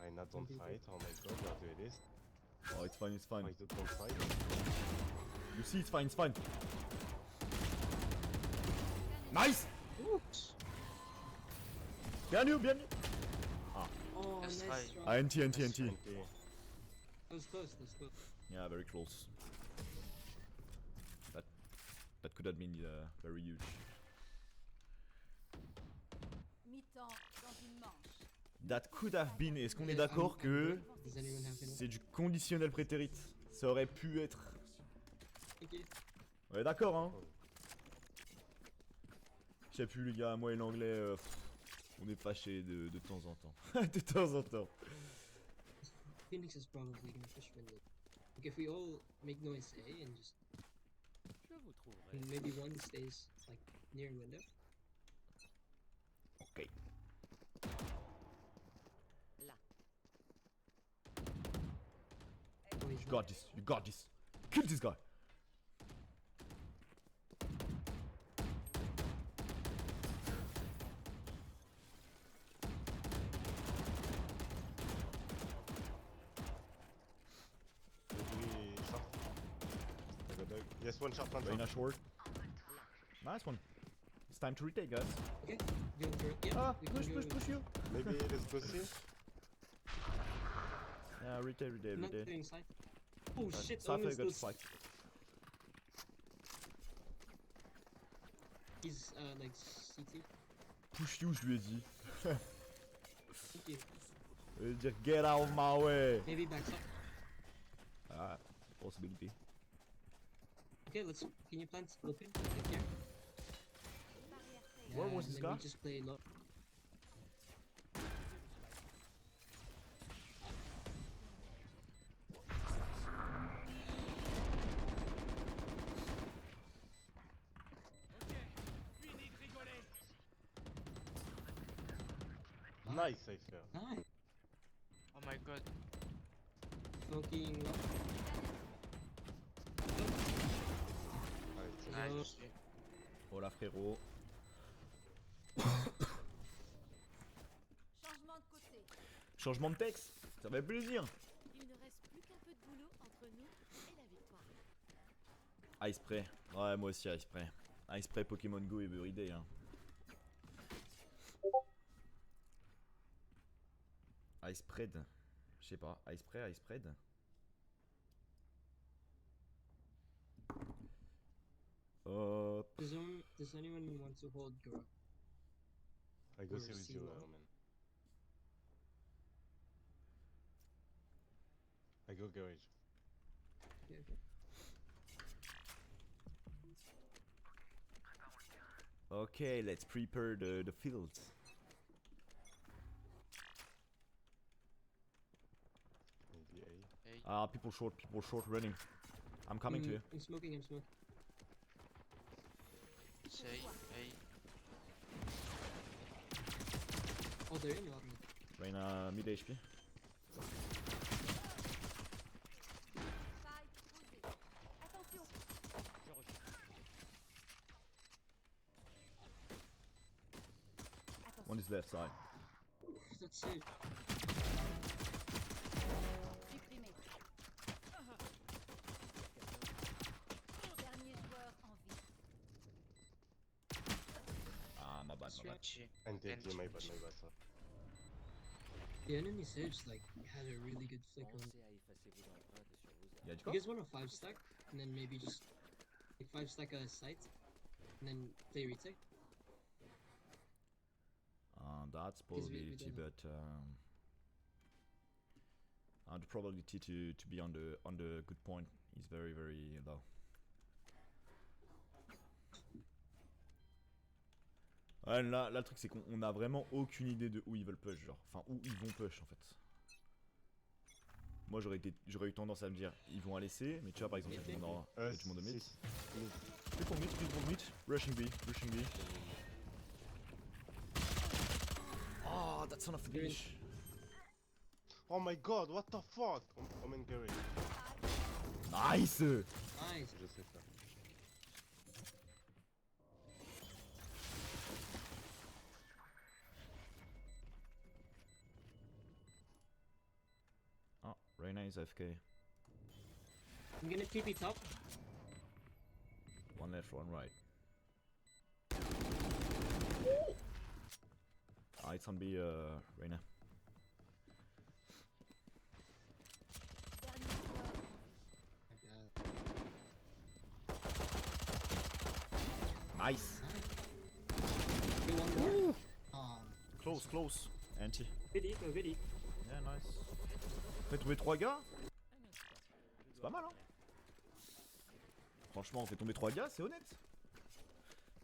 I not don't fight, oh my god, you are doing this. Oh it's fine, it's fine. Why you don't fight? You see, it's fine, it's fine. Nice. Bien you. Oh, Yes, nice hi. try. Ah NT. That was close. Yeah, very close. That could have been very huge. Mi-temps dans une manche. That could have been. Est-ce qu'on est d'accord que Does anyone have any? c'est du conditionnel prétérit? Ça aurait pu être. Okay. Ouais, d'accord, hein. Je sais plus, les gars, moi et l'anglais, on est fâchés de temps en temps. De temps en temps. Phoenix is probably gonna push window. Like if we all make noise A and just and maybe one stays like near window. Ok. Là. Oh, he's You got this, you got this. Kill this guy. Maybe short. Yes, one shot, one shot. Reina short. Nice one. It's time to retake, guys. okay. Go for it. Yeah. Ah, we can push go- you. Maybe let's go C. Yeah, retake. I'm not doing side. Oh shit! Safa Omen's got still- spike. He's like CT. Push you, je lui ai dit. Thank you. Je veux dire, get out of my way. Maybe back up. Ah, possibility. Okay, let's. Can you plant open? Like here. Where was and this then guy? We just play low. Nice, Cypher. Nice. Oh my god. Smoking low. Nice. Oh là, frérot. Changement de côté. Changement de texte. Ça fait plaisir. Il ne reste plus qu'un peu de boulot entre nous et la victoire. Ice Spray. Ouais, moi aussi Ice Spray. Ice Spray, Pokémon Go et Everyday. Hein. Ice Spread. Je sais pas. Ice Spray, Ice Spread. Does anyone want to hold Gura? I go Or see with you, C1? man. I go garage. Yeah, okay. Okay, let's prepare the field. Maybe A. People short, running. I'm coming to you. I'm smoking. Say, hey. Oh, they're in already. Reyna mid HP. Faille posée. Attention. One is left side. That's it. Supprimé. Dernier joueur en vie. Ah, my bad. Switchy. And then And my bad, switch. my bad. Sir. The enemy Sage like had a really good flick on. Pensez à effacer vos empreintes sur vos armes. Y'a du You quoi? guys want a 5-stack and then maybe just like 5-stack a site and then play retake? That's we probability, don't know. but the probability to be on the good point is very low. Ouais, là le truc c'est qu'on a vraiment aucune idée de où ils veulent push, genre. Enfin, où ils vont push en fait. Moi j'aurais eu tendance à me dire ils vont aller C, mais tu vois par exemple il y a du monde de mid. People mid, rushing B. Oh, that son of a bitch. Oh my god, what the fuck? I'm in garage. Nice. Nice. Je sais ça. Oh, Reyna is AFK. I'm gonna TP top. One left, one right. Ah, it's on B, Reyna. Dernier joueur en vie. Nice. Okay, one more. Oh, Close. Anti. good eco. Yeah, nice. Fait tomber 3 gars. C'est pas mal, hein. Franchement, on fait tomber 3 gars, c'est honnête.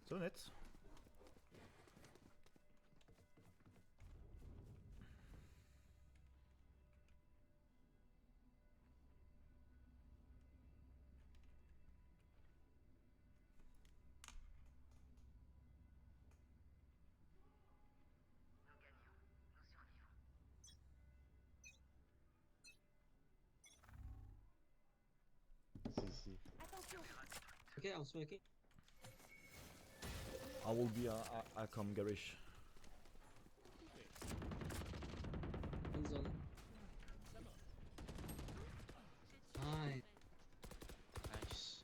C'est honnête. Si. Attention. Okay, I'll smoke it. I will be a come garage. One's on. Nice. Nice.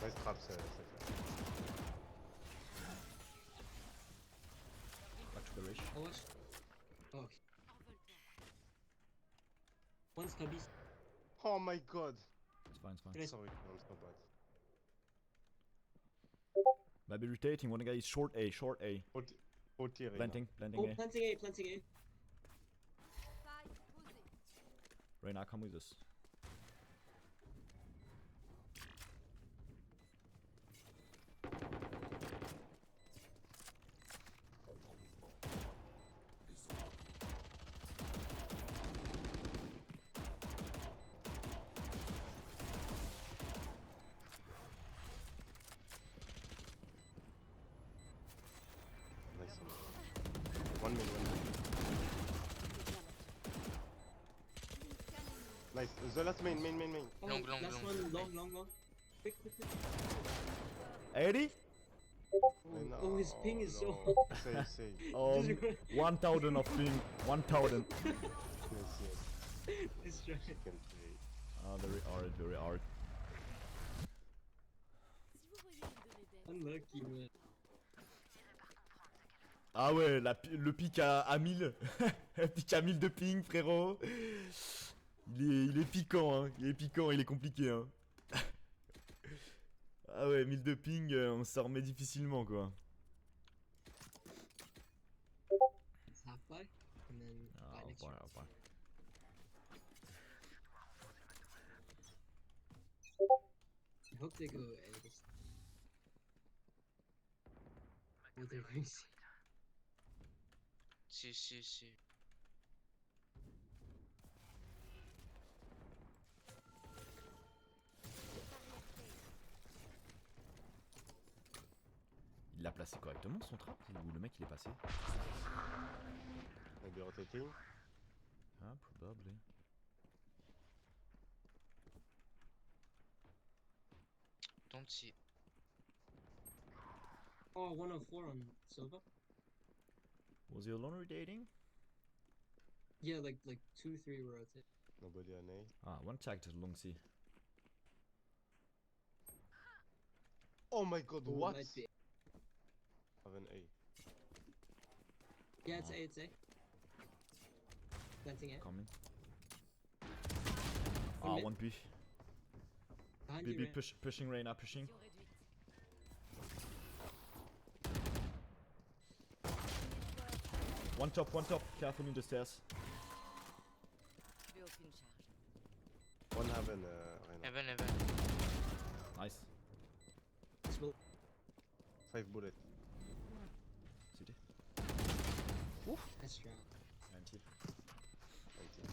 Nice trap, ça fait. Back to garage. I'll watch. Oh, okay. One's Kabis. Oh my god. It's fine. Nice. Sorry, I'm so bad. Maybe rotating, one guy is short A. 40 Reyna. Planting Oh, A. planting A. Faille posée. Reyna, come with us. Nice one. 1 minute. Nice. The last main. Oh, Long. last one, long. Quick. Eddie? Oh, his ping is so. Say. 1000 of ping. 1000. Yes. It's right. Can play. Very hard. Unlucky, man. Ah ouais, le pic à 1000. Le pic à 1000 de ping, frérot. Il est piquant, hein. Il est piquant, il est compliqué, hein. Ah ouais, 1000 de ping, on s'en remet difficilement, quoi. It's half buy, and then Ah, buy next ouais, round. ouais. I hope they go A this time. Oh, they're going C. Si. Il l'a placé correctement son trap ou le mec il est passé? Maybe rotating. Ah, probably. Don't see. Oh, 104 on Silva. Was he alone rotating? Yeah, like 2-3 were rotate. Nobody on A. Ah, one tagged long C. Oh my god, Oh, what? might be. Have an A. Yeah, it's A, it's A. Planting A. Coming. One Ah, mid. one B. Behind B, you, B, man. pushing Reyna, pushing. One top, careful in the stairs. Plus aucune charge. One heaven, Reyna. Heaven. Nice. Smoke. 5 bullet. City. Nice round. 90. 90.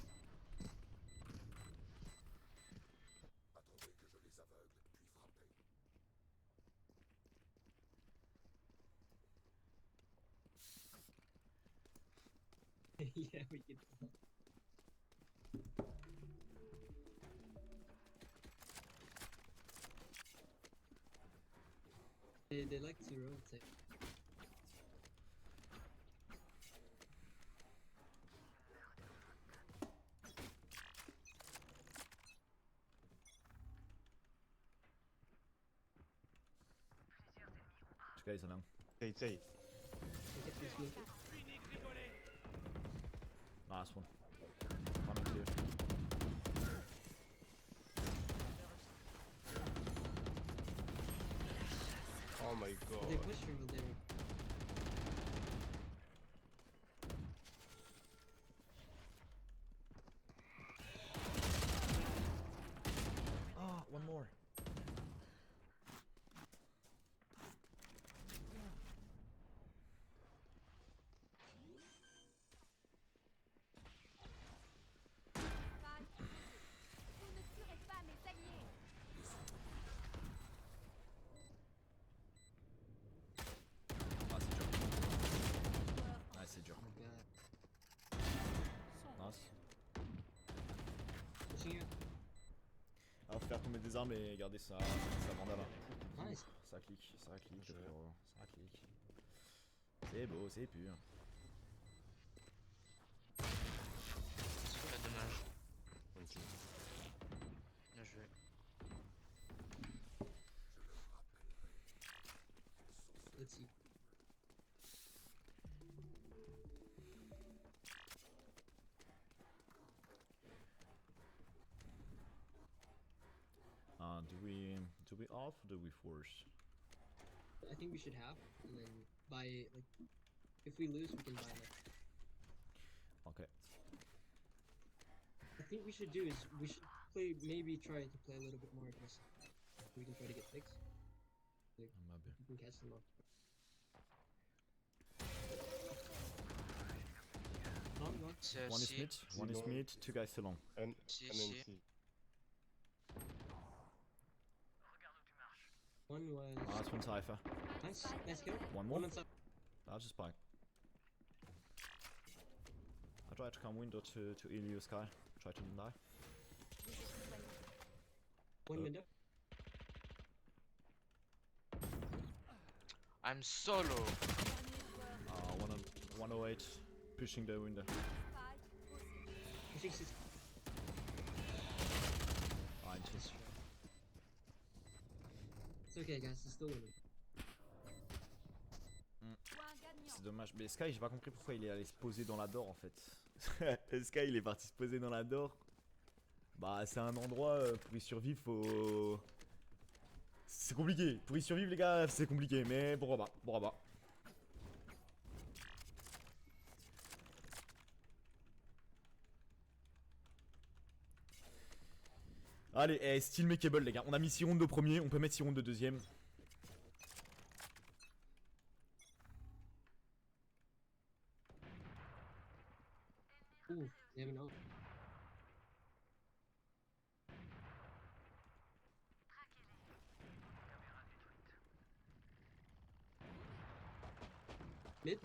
Attendez que je les aveugle, puis frappez. Yeah, we could. They like to rotate. Two guys along. It's A. They get this move. Nice one. Coming clear. Oh my They god. push from there. Ah, one more. Vous ne tuerez pas mes alliés. Ah, c'est dur. Oh my god. Nice. Pushing you. Alors, faire tomber des armes et garder sa bandana. Nice. Ça clique, Je vais. frérot, ça clique. C'est beau, c'est pur. Super dommage. Ok. Bien joué. Let's see. Do we off or do we force? I think we should have, and then buy like. If we lose, we can buy next. Okay. I think we should do is we should play maybe try to play a little bit more aggressive. We can try to get picks. Maybe. We can catch them off. Long. C'est One is C. mid, one is long. mid, two guys still long. And Si, then si. C. One was Nice one, Cypher. nice kill. One more. One on top. I'll just spike. I try to come window to Ilio Sky. Try to die. One window. I'm solo. 108, pushing the window. Pushing 6. 90. It's okay, guys. It's still winning. c'est dommage. Mais Sky, j'ai pas compris pourquoi il est allé se poser dans la door en fait. Sky, il est parti se poser dans la door. Bah, c'est un endroit pour y survivre, faut. C'est compliqué. Pour y survivre, les gars, c'est compliqué. Mais pourquoi pas, pourquoi pas. Allez, style makeable, les gars. On a mis 6 rounds de premier, on peut mettre 6 rounds de deuxième. Ooh, they have an ult. Mid.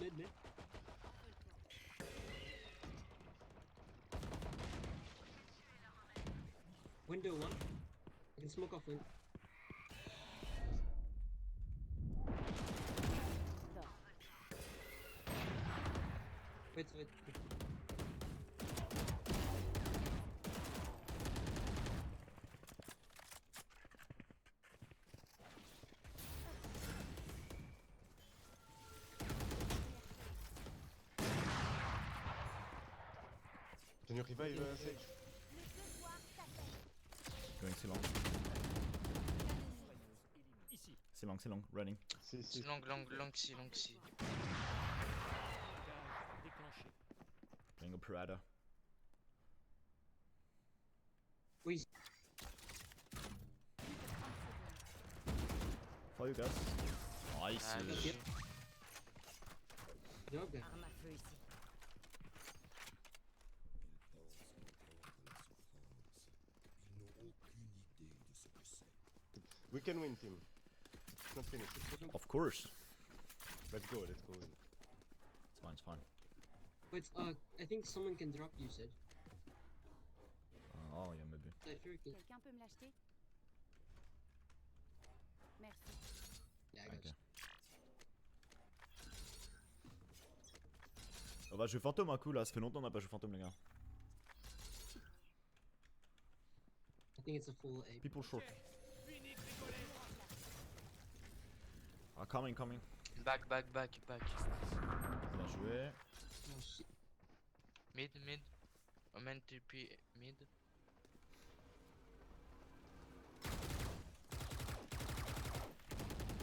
Window 1. I can smoke off window. Wait. Can you revive Sage? Going, c'est long. C'est long, running. Si. Long, si. Going a Parada. Oui. For you guys. Nice. Ah, Ok. Job. Arme à feu ici. Ils n'ont aucune idée de ce que c'est. We can win, team. It's not finished. Of course. Let's go win. It's fine. Wait, I think someone can drop you, said. Oh, y'a maybe. Cypher can. Quelqu'un peut me l'acheter? Merci. Yeah, I got Ok. you. On va jouer fantôme un coup là, ça fait longtemps qu'on n'a pas joué fantôme les gars. I think it's a full A. People short. Ah, coming. Back. Bien joué. Oh shit. Mid. Omen TP mid.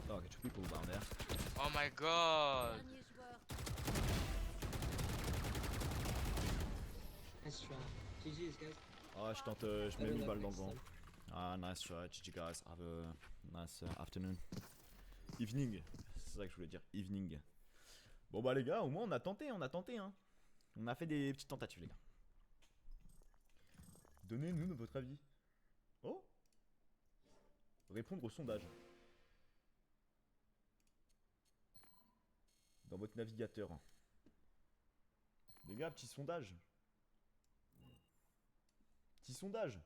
Oh, okay, 2 people down there. Oh my god. Dernier joueur. Nice try. GG's, guys. Ah, je mets une balle dans le vent. Ah, nice try, GG guys, have a nice afternoon. Evening, c'est ça que je voulais dire, evening. Bon bah les gars, au moins on a tenté hein. On a fait des petites tentatives les gars. Donnez-nous votre avis. Oh, répondre au sondage. Dans votre navigateur. Les gars, petit sondage. Petit sondage.